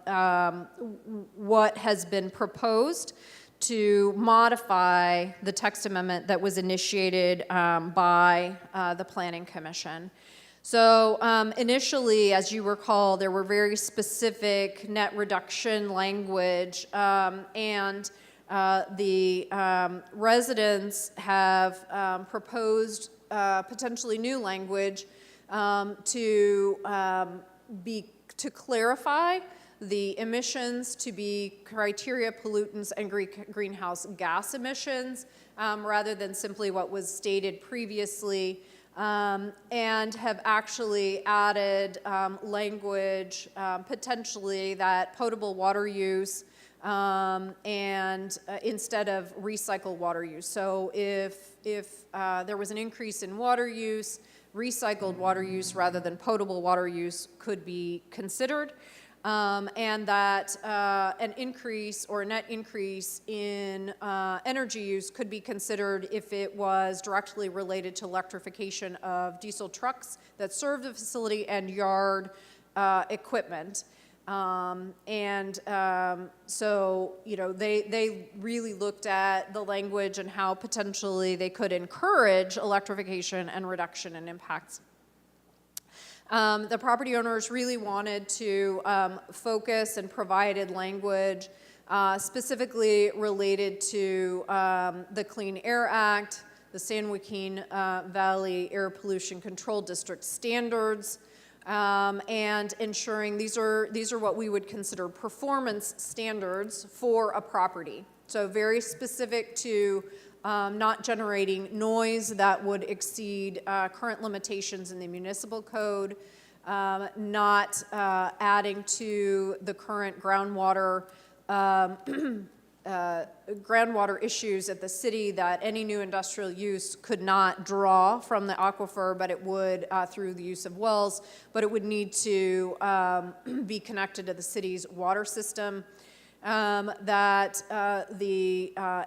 what has been proposed to modify the text amendment that was initiated by the Planning Commission. So initially, as you recall, there were very specific net reduction language, and the residents have proposed potentially new language to clarify the emissions to be criteria pollutants and greenhouse gas emissions rather than simply what was stated previously, and have actually added language potentially that potable water use and instead of recycled water use. So if there was an increase in water use, recycled water use rather than potable water use could be considered. And that an increase or a net increase in energy use could be considered if it was directly related to electrification of diesel trucks that serve the facility and yard equipment. So, you know, they really looked at the language and how potentially they could encourage electrification and reduction in impacts. The property owners really wanted to focus and provided language specifically related to the Clean Air Act, the San Joaquin Valley Air Pollution Control District standards, and ensuring these are what we would consider performance standards for a property. So very specific to not generating noise that would exceed current limitations in the municipal code, not adding to the current groundwater issues at the city that any new industrial use could not draw from the aquifer, but it would through the use of wells, but it would need to be connected to the city's water system. That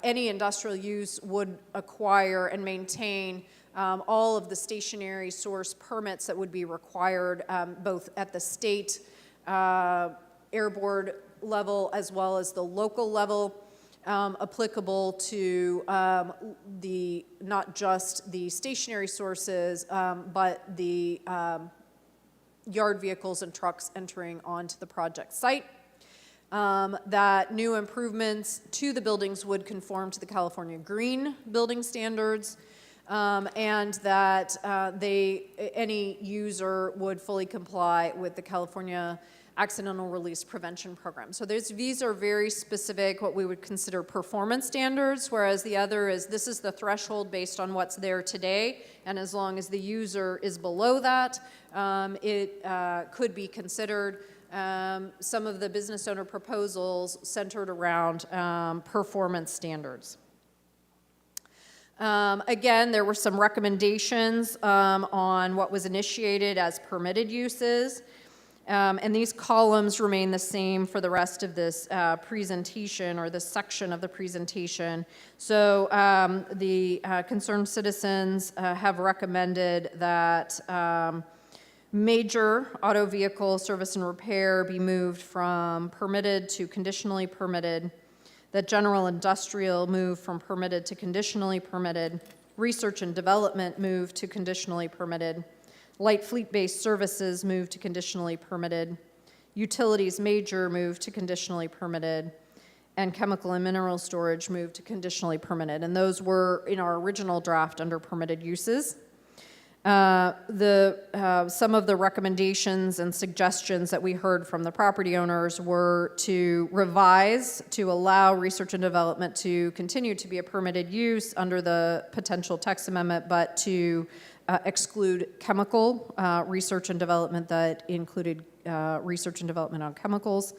any industrial use would acquire and maintain all of the stationary source permits that would be required both at the state air board level as well as the local level, applicable to not just the stationary sources, but the yard vehicles and trucks entering onto the project site. That new improvements to the buildings would conform to the California Green Building Standards, and that any user would fully comply with the California Accidental Release Prevention Program. So these are very specific, what we would consider performance standards, whereas the other is this is the threshold based on what's there today, and as long as the user is below that, it could be considered. Some of the business owner proposals centered around performance standards. Again, there were some recommendations on what was initiated as permitted uses. And these columns remain the same for the rest of this presentation or this section of the presentation. So the concerned citizens have recommended that major auto vehicle service and repair be moved from permitted to conditionally permitted, that general industrial move from permitted to conditionally permitted, research and development move to conditionally permitted, light fleet-based services move to conditionally permitted, utilities major move to conditionally permitted, and chemical and mineral storage move to conditionally permitted. And those were in our original draft under permitted uses. Some of the recommendations and suggestions that we heard from the property owners were to revise, to allow research and development to continue to be a permitted use under the potential text amendment, but to exclude chemical research and development that included research and development on chemicals.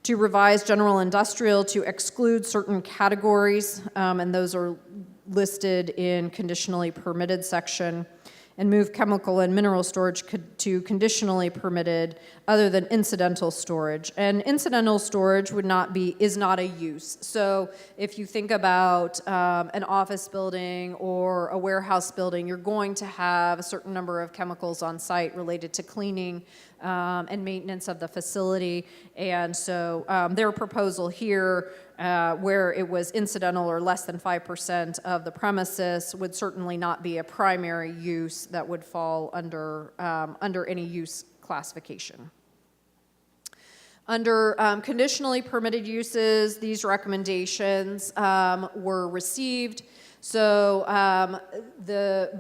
To revise general industrial to exclude certain categories, and those are listed in conditionally permitted section, and move chemical and mineral storage to conditionally permitted other than incidental storage. And incidental storage is not a use. So if you think about an office building or a warehouse building, you're going to have a certain number of chemicals on site related to cleaning and maintenance of the facility. And so their proposal here, where it was incidental or less than 5% of the premises, would certainly not be a primary use that would fall under any use classification. Under conditionally permitted uses, these recommendations were received. So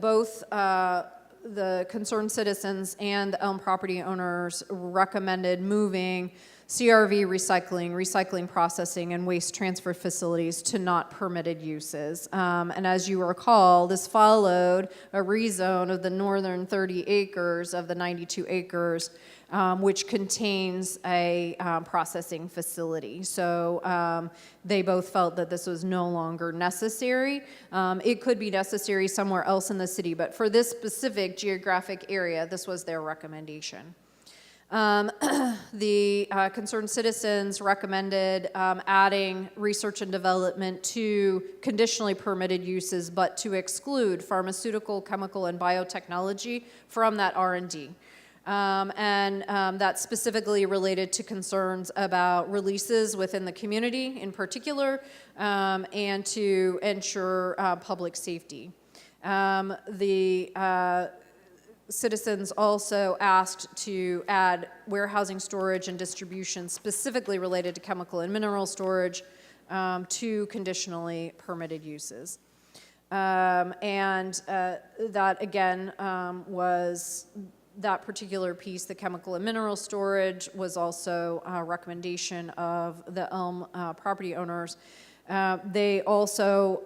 both the concerned citizens and the Elm property owners recommended moving CRV recycling processing, and waste transfer facilities to not permitted uses. And as you recall, this followed a rezone of the northern 30 acres of the 92 acres, which contains a processing facility. So they both felt that this was no longer necessary. It could be necessary somewhere else in the city, but for this specific geographic area, this was their recommendation. The concerned citizens recommended adding research and development to conditionally permitted uses, but to exclude pharmaceutical, chemical, and biotechnology from that R&D. That's specifically related to concerns about releases within the community in particular, and to ensure public safety. The citizens also asked to add warehousing, storage, and distribution specifically related to chemical and mineral storage to conditionally permitted uses. That again was that particular piece, the chemical and mineral storage, was also a recommendation of the Elm property owners. They also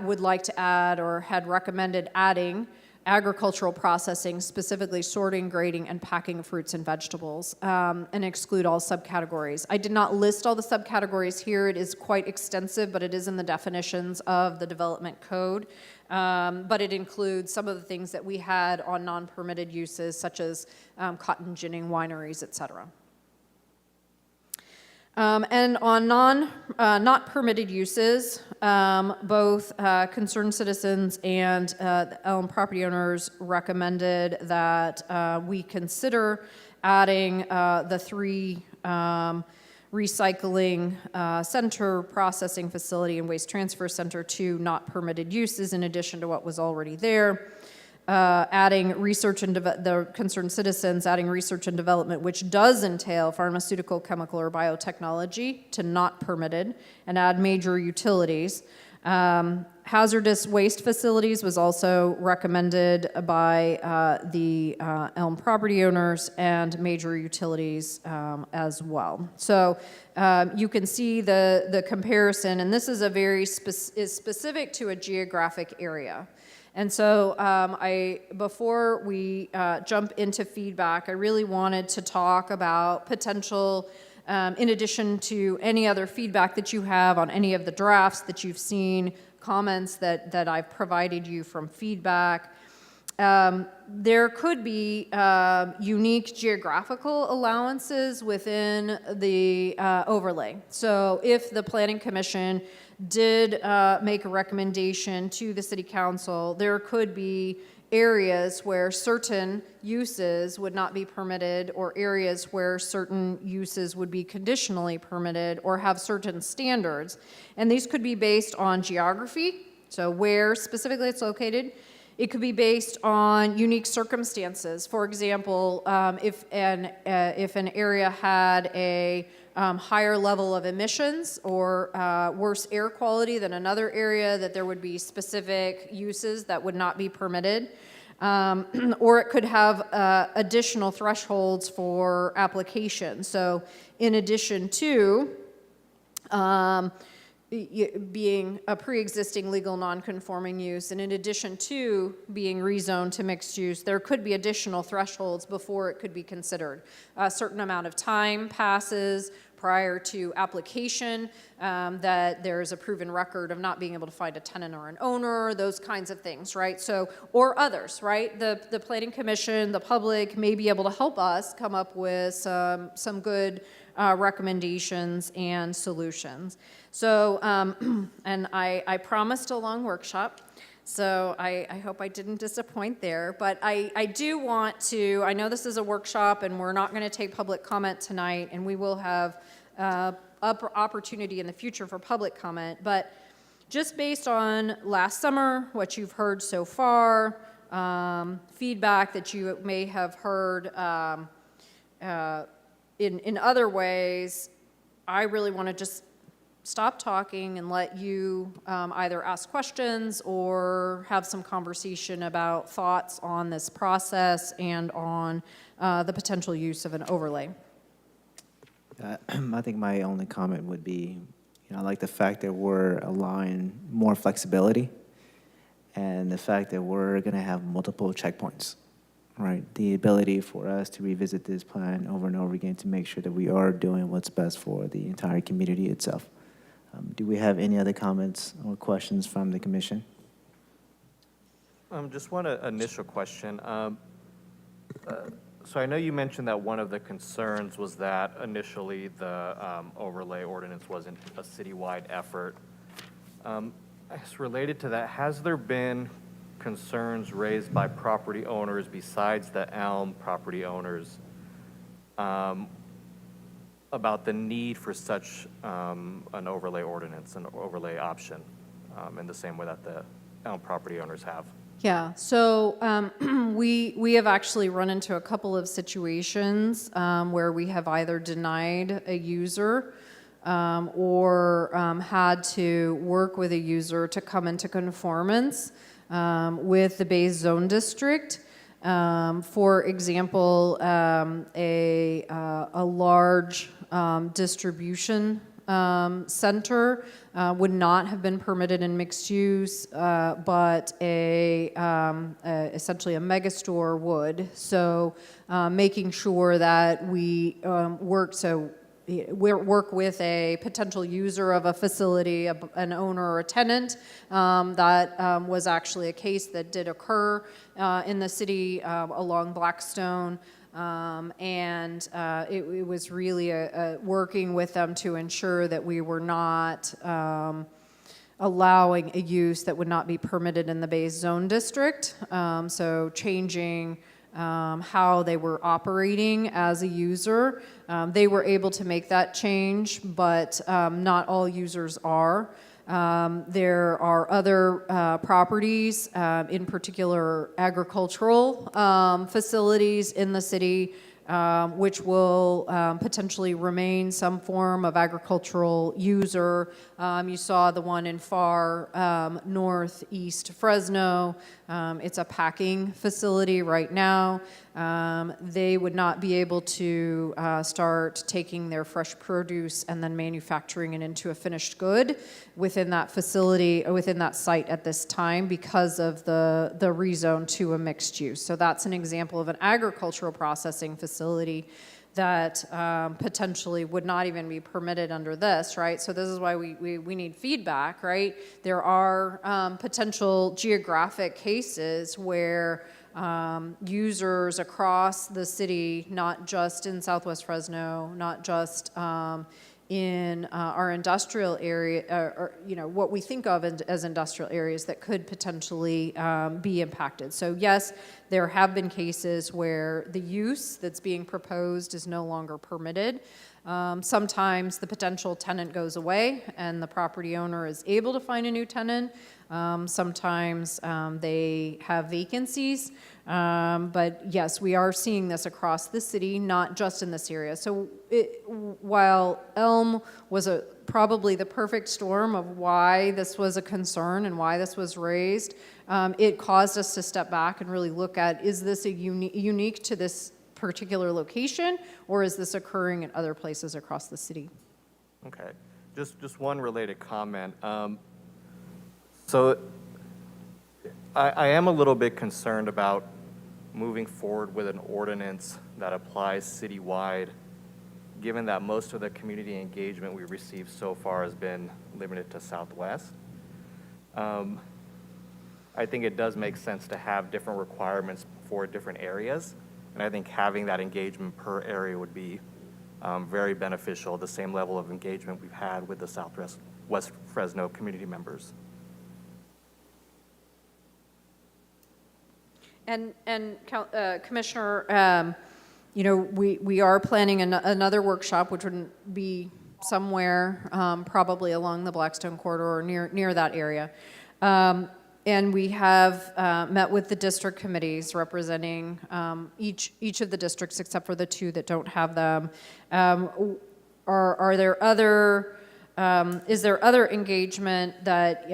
would like to add, or had recommended adding, agricultural processing, specifically sorting, grading, and packing of fruits and vegetables, and exclude all subcategories. I did not list all the subcategories here. It is quite extensive, but it is in the definitions of the development code. But it includes some of the things that we had on non-permitted uses, such as cotton ginning, wineries, et cetera. And on not permitted uses, both concerned citizens and the Elm property owners recommended that we consider adding the 3 recycling center, processing facility, and waste transfer center to not permitted uses in addition to what was already there. Adding research and the concerned citizens, adding research and development, which does entail pharmaceutical, chemical, or biotechnology, to not permitted, and add major utilities. Hazardous waste facilities was also recommended by the Elm property owners, and major utilities as well. So you can see the comparison, and this is a very is specific to a geographic area. And so before we jump into feedback, I really wanted to talk about potential, in addition to any other feedback that you have on any of the drafts that you've seen, comments that I've provided you from feedback. There could be unique geographical allowances within the overlay. So if the Planning Commission did make a recommendation to the City Council, there could be areas where certain uses would not be permitted, or areas where certain uses would be conditionally permitted or have certain standards. And these could be based on geography, so where specifically it's located. It could be based on unique circumstances. For example, if an area had a higher level of emissions or worse air quality than another area, that there would be specific uses that would not be permitted. Or it could have additional thresholds for application. So in addition to being a pre-existing legal non-conforming use, and in addition to being rezoned to mixed use, there could be additional thresholds before it could be considered. A certain amount of time passes prior to application, that there's a proven record of not being able to find a tenant or an owner, those kinds of things, right? So, or others, right? The Planning Commission, the public may be able to help us come up with some good recommendations and solutions. So, and I promised a long workshop, so I hope I didn't disappoint there. But I do want to, I know this is a workshop and we're not going to take public comment tonight, and we will have opportunity in the future for public comment. But just based on last summer, what you've heard so far, feedback that you may have heard in other ways, I really want to just stop talking and let you either ask questions or have some conversation about thoughts on this process and on the potential use of an overlay. I think my only comment would be, I like the fact that we're allowing more flexibility, and the fact that we're going to have multiple checkpoints. Right, the ability for us to revisit this plan over and over again to make sure that we are doing what's best for the entire community itself. Do we have any other comments or questions from the commission? Just one initial question. So I know you mentioned that one of the concerns was that initially the overlay ordinance wasn't a citywide effort. As related to that, has there been concerns raised by property owners besides the Elm property owners about the need for such an overlay ordinance, an overlay option, in the same way that the Elm property owners have? Yeah, so we have actually run into a couple of situations where we have either denied a user or had to work with a user to come into conformance with the Bay Zone District. For example, a large distribution center would not have been permitted in mixed use, but essentially a megastore would. So making sure that we work with a potential user of a facility, an owner or a tenant. That was actually a case that did occur in the city along Blackstone. It was really working with them to ensure that we were not allowing a use that would not be permitted in the Bay Zone District. So changing how they were operating as a user. They were able to make that change, but not all users are. There are other properties, in particular agricultural facilities in the city, which will potentially remain some form of agricultural user. You saw the one in far northeast Fresno. It's a packing facility right now. They would not be able to start taking their fresh produce and then manufacturing it into a finished good within that facility, or within that site at this time, because of the rezone to a mixed use. So that's an example of an agricultural processing facility that potentially would not even be permitted under this, right? So this is why we need feedback, right? There are potential geographic cases where users across the city, not just in Southwest Fresno, not just in our industrial area, or what we think of as industrial areas that could potentially be impacted. So yes, there have been cases where the use that's being proposed is no longer permitted. Sometimes the potential tenant goes away and the property owner is able to find a new tenant. Sometimes they have vacancies. But yes, we are seeing this across the city, not just in this area. So while Elm was probably the perfect storm of why this was a concern and why this was raised, it caused us to step back and really look at, is this unique to this particular location, or is this occurring in other places across the city? Okay, just one related comment. So I am a little bit concerned about moving forward with an ordinance that applies citywide, given that most of the community engagement we've received so far has been limited to Southwest. I think it does make sense to have different requirements for different areas, and I think having that engagement per area would be very beneficial, the same level of engagement we've had with the Southwest Fresno community members. And Commissioner, we are planning another workshop, which would be somewhere probably along the Blackstone corridor or near that area. And we have met with the district committees representing each of the districts except for the two that don't have them. Are there other? Is there other engagement that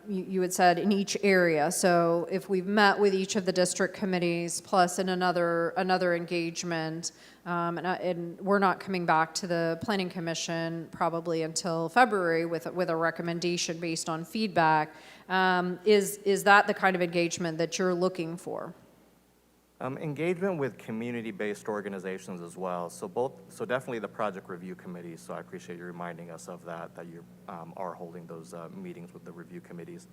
you had said in each area? So if we've met with each of the district committees plus in another engagement, and we're not coming back to the Planning Commission probably until February with a recommendation based on feedback, is that the kind of engagement that you're looking for? Engagement with community-based organizations as well. So definitely the project review committees. So I appreciate you reminding us of that you are holding those meetings with the review committees,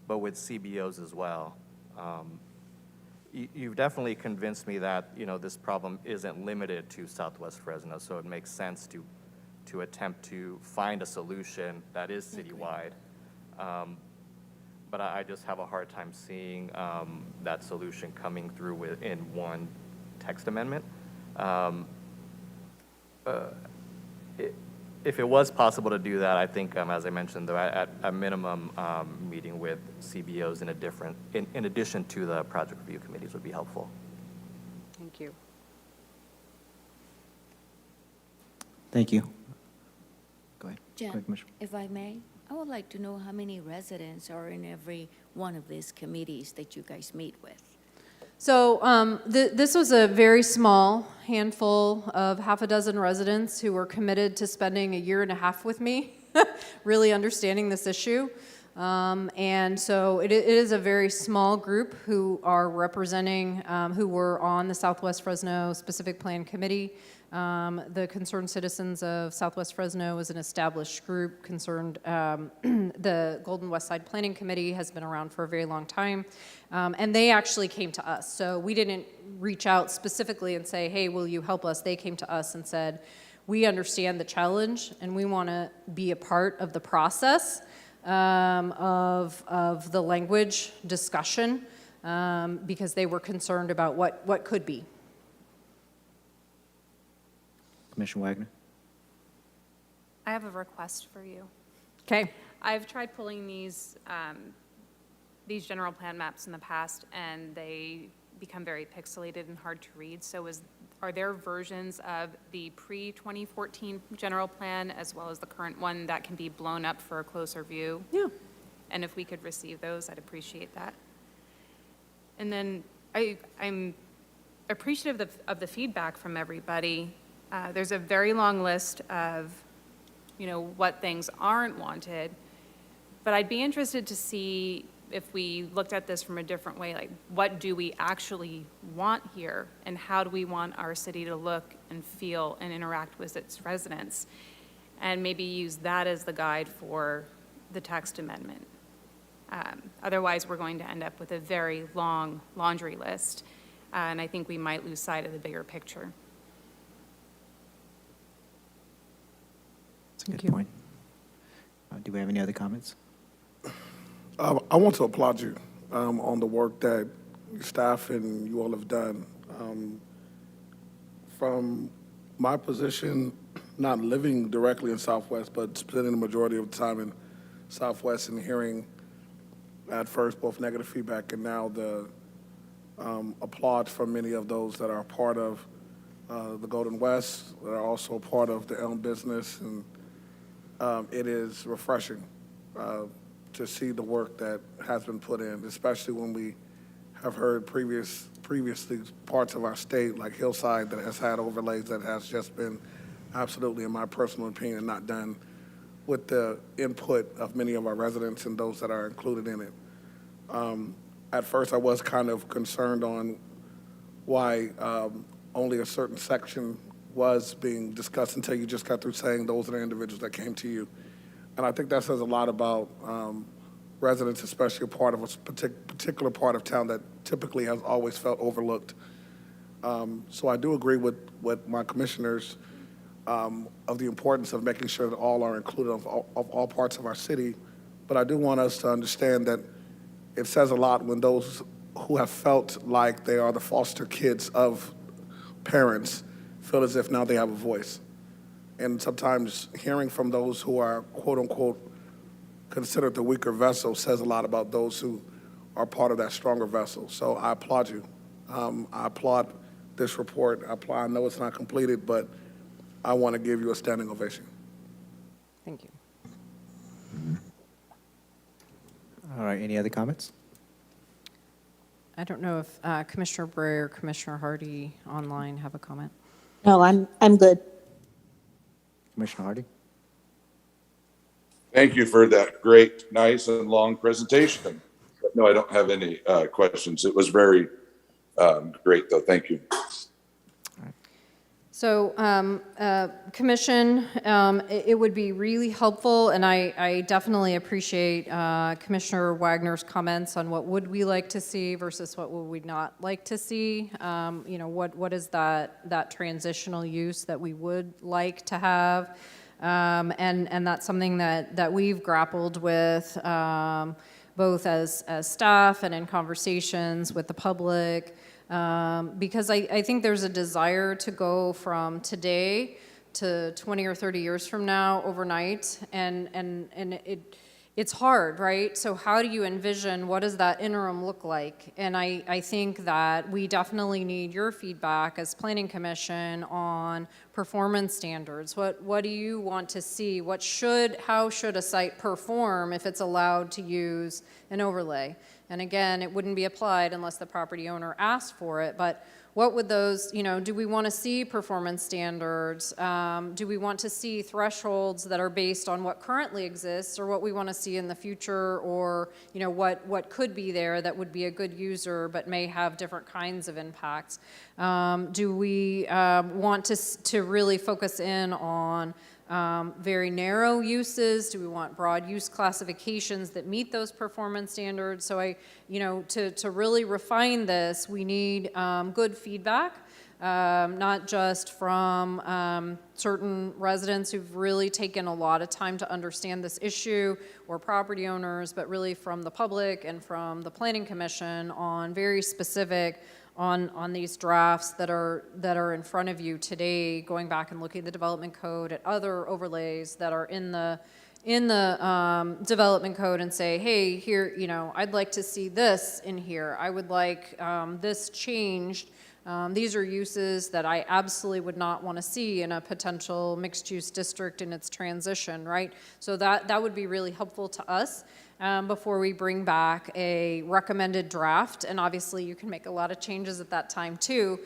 but with CBOs as well. You've definitely convinced me that this problem isn't limited to Southwest Fresno. So it makes sense to attempt to find a solution that is citywide. but I just have a hard time seeing that solution coming through in one text amendment. If it was possible to do that, I think, as I mentioned, though, at a minimum, meeting with CBOs in addition to the project review committees would be helpful. Thank you. Thank you. Go ahead. Jen, Commissioner. if I may, I would like to know how many residents are in every one of these committees that you guys meet with. So this was a very small handful of half a dozen residents who were committed to spending a year and a half with me, really understanding this issue. And so it is a very small group who are representing, who were on the Southwest Fresno Specific Plan Committee. The Concerned Citizens of Southwest Fresno is an established group concerned. The Golden West Side Planning Committee has been around for a very long time, and they actually came to us. So we didn't reach out specifically and say, hey, will you help us? They came to us and said, we understand the challenge, and we want to be a part of the process of the language discussion because they were concerned about what could be. Commissioner Wagner. I have a request for you. Okay. I've tried pulling these general plan maps in the past, and they become very pixelated and hard to read. So are there versions of the pre-2014 general plan as well as the current one that can be blown up for a closer view? Yeah. And if we could receive those, I'd appreciate that. And then I'm appreciative of the feedback from everybody. There's a very long list of, what things aren't wanted, but I'd be interested to see if we looked at this from a different way, like what do we actually want here, and how do we want our city to look and feel and interact with its residents, and maybe use that as the guide for the text amendment. Otherwise, we're going to end up with a very long laundry list, and I think we might lose sight of the bigger picture. That's a good point. Do we have any other comments? I want to applaud you on the work that your staff and you all have done. From my position, not living directly in Southwest, but spending the majority of the time in Southwest and hearing at first both negative feedback and now the applause from many of those that are part of the Golden West, that are also part of the Elm business, and it is refreshing to see the work that has been put in, especially when we have heard previously parts of our state, like Hillside, that has had overlays that has just been absolutely, in my personal opinion, not done with the input of many of our residents and those that are included in it. At first, I was kind of concerned on why only a certain section was being discussed until you just got through saying those are the individuals that came to you. And I think that says a lot about residents, especially a part of a particular part of town that typically has always felt overlooked. So I do agree with my commissioners of the importance of making sure that all are included of all parts of our city. But I do want us to understand that it says a lot when those who have felt like they are the foster kids of parents feel as if now they have a voice. And sometimes hearing from those who are, quote unquote, considered the weaker vessel says a lot about those who are part of that stronger vessel. So I applaud you. I applaud this report. I know it's not completed, but I want to give you a standing ovation. Thank you. All right, any other comments? I don't know if Commissioner Bray or Commissioner Hardy online have a comment. No, I'm good. Commissioner Hardy? Thank you for that great, nice, and long presentation. No, I don't have any questions. It was very great, though. Thank you. So, Commission, it would be really helpful, and I definitely appreciate Commissioner Wagner's comments on what would we like to see versus what would we not like to see. What is that transitional use that we would like to have, and that's something that we've grappled with both as staff and in conversations with the public, because I think there's a desire to go from today to 20 or 30 years from now overnight, and it's hard, right? So how do you envision, what does that interim look like? And I think that we definitely need your feedback as Planning Commission on performance standards. What do you want to see? How should a site perform if it's allowed to use an overlay? And again, it wouldn't be applied unless the property owner asked for it, but what would those, do we want to see performance standards? Do we want to see thresholds that are based on what currently exists or what we want to see in the future, or, what could be there that would be a good user but may have different kinds of impacts? Do we want to really focus in on very narrow uses? Do we want broad use classifications that meet those performance standards? So to really refine this, we need good feedback, not just from certain residents who've really taken a lot of time to understand this issue, or property owners, but really from the public and from the Planning Commission on very specific on these drafts that are in front of you today, going back and looking at the development code, at other overlays that are in the development code, and say, hey, here, I'd like to see this in here. I would like this changed. These are uses that I absolutely would not want to see in a potential mixed-use district in its transition, right? So that would be really helpful to us before we bring back a recommended draft. And obviously, you can make a lot of changes at that time too,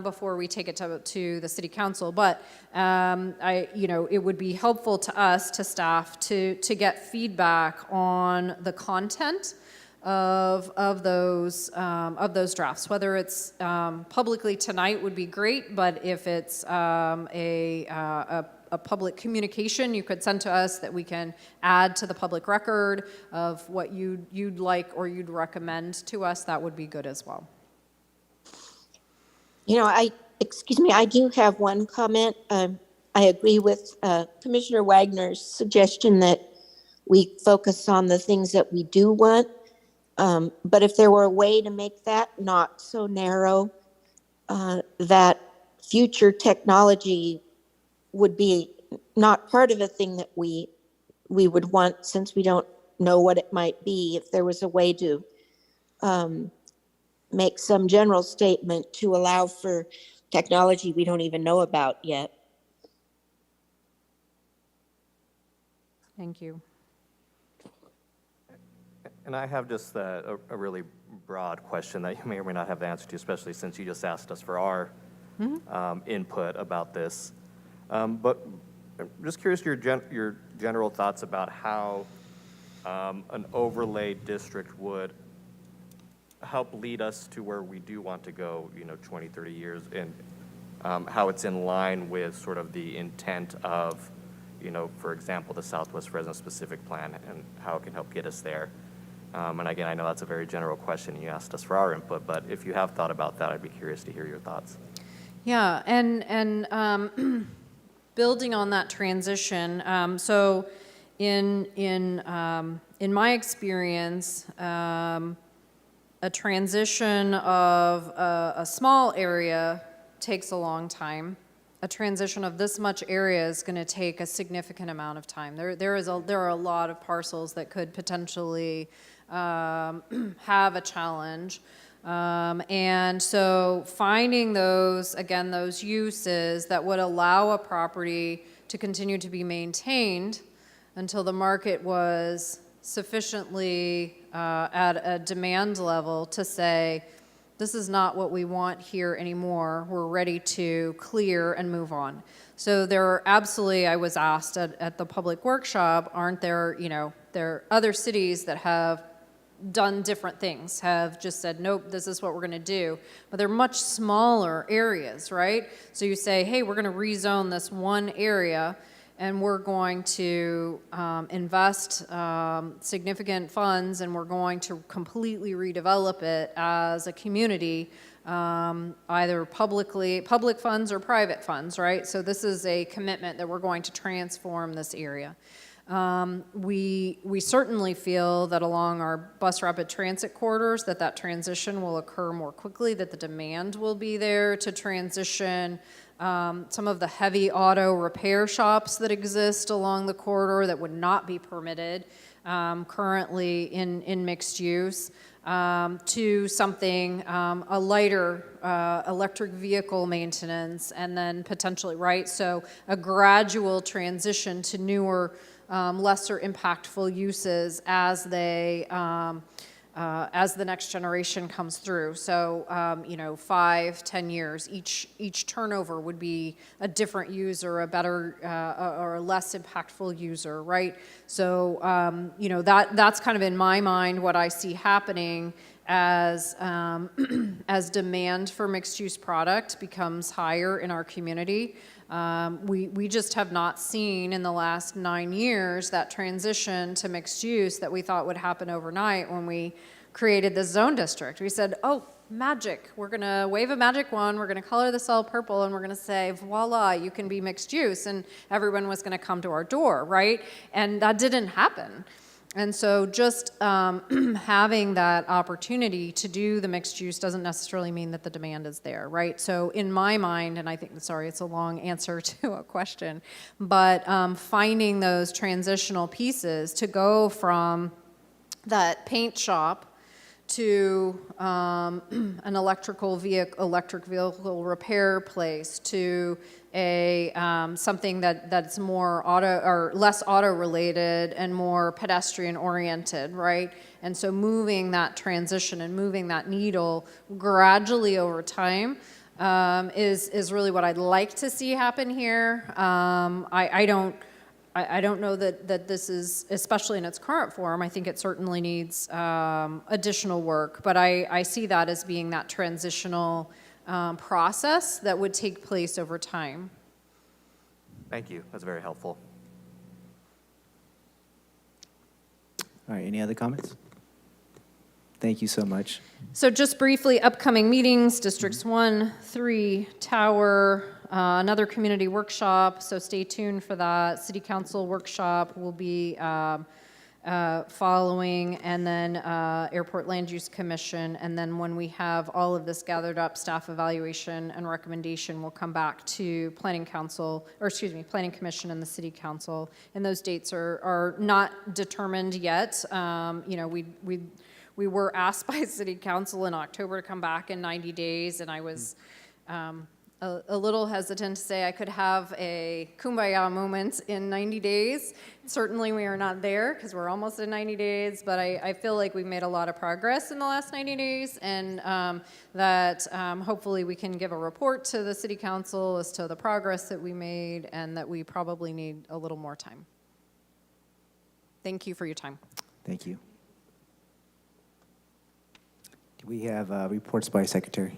before we take it to the City Council. But it would be helpful to us, to staff, to get feedback on the content of those drafts. Whether it's publicly tonight would be great, but if it's a public communication you could send to us that we can add to the public record of what you'd like or you'd recommend to us, that would be good as well. I do have one comment. I agree with Commissioner Wagner's suggestion that we focus on the things that we do want. But if there were a way to make that not so narrow, that future technology would be not part of a thing that we would want, since we don't know what it might be. If there was a way to make some general statement to allow for technology we don't even know about yet. Thank you. And I have just a really broad question that you may or may not have the answer to, especially since you just asked us for our input about this. But I'm just curious your general thoughts about how an overlay district would help lead us to where we do want to go, 20, 30 years, and how it's in line with sort of the intent of, for example, the Southwest Fresno specific plan, and how it can help get us there. And again, I know that's a very general question. You asked us for our input, but if you have thought about that, I'd be curious to hear your thoughts. Yeah, and building on that transition, so in my experience, a transition of a small area takes a long time. A transition of this much area is going to take a significant amount of time. There are a lot of parcels that could potentially have a challenge. And so finding those uses that would allow a property to continue to be maintained until the market was sufficiently at a demand level to say, this is not what we want here anymore. We're ready to clear and move on. So there are absolutely, I was asked at the public workshop, aren't there, there are other cities that have done different things, have just said, nope, this is what we're going to do. But they're much smaller areas, right? So you say, hey, we're going to rezone this one area, and we're going to invest significant funds, and we're going to completely redevelop it as a community, either public funds or private funds, right? So this is a commitment that we're going to transform this area. We certainly feel that along our bus rapid transit corridors, that transition will occur more quickly, that the demand will be there to transition some of the heavy auto repair shops that exist along the corridor that would not be permitted currently in mixed use, to something, a lighter electric vehicle maintenance, and then potentially, right? So a gradual transition to newer, lesser impactful uses as they, as the next generation comes through. So, 5, 10 years, each turnover would be a different user, a better or a less impactful user, right? So, that's kind of in my mind what I see happening as as demand for mixed-use product becomes higher in our community. We just have not seen in the last 9 years that transition to mixed use that we thought would happen overnight when we created the zone district. We said, oh, magic. We're going to wave a magic wand. We're going to color this all purple, and we're going to say, voila, you can be mixed use. And everyone was going to come to our door, right? And that didn't happen. And so just having that opportunity to do the mixed use doesn't necessarily mean that the demand is there, right? So in my mind, and I think, sorry, it's a long answer to a question, but finding those transitional pieces to go from that paint shop to an electric vehicle repair place, to a something that's more auto or less auto related and more pedestrian oriented, right? And so moving that transition and moving that needle gradually over time is really what I'd like to see happen here. I don't know that this is, especially in its current form, I think it certainly needs additional work, but I see that as being that transitional process that would take place over time. Thank you. That's very helpful. All right, any other comments? Thank you so much. So just briefly, upcoming meetings, Districts 1, 3, Tower, another community workshop, so stay tuned for that. City Council workshop will be following, and then Airport Land Use Commission, and then when we have all of this gathered up, staff evaluation and recommendation will come back to Planning Commission and the City Council, and those dates are not determined yet. We were asked by City Council in October to come back in 90 days, and I was a little hesitant to say I could have a kumbaya moment in 90 days. Certainly we are not there because we're almost in 90 days, but I feel like we've made a lot of progress in the last 90 days, and that hopefully we can give a report to the City Council as to the progress that we made, and that we probably need a little more time. Thank you for your time. Thank you. Do we have reports by Secretary?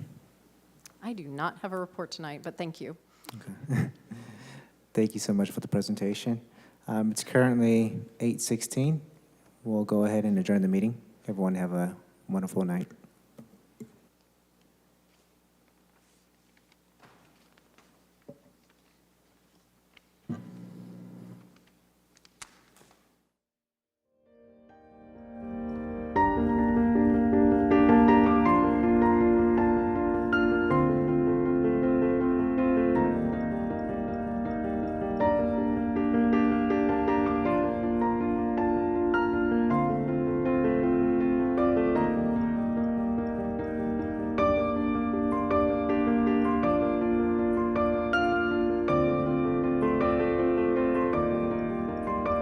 I do not have a report tonight, but thank you. Okay. Thank you so much for the presentation. It's currently 8:16. We'll go ahead and adjourn the meeting. Everyone have a wonderful night.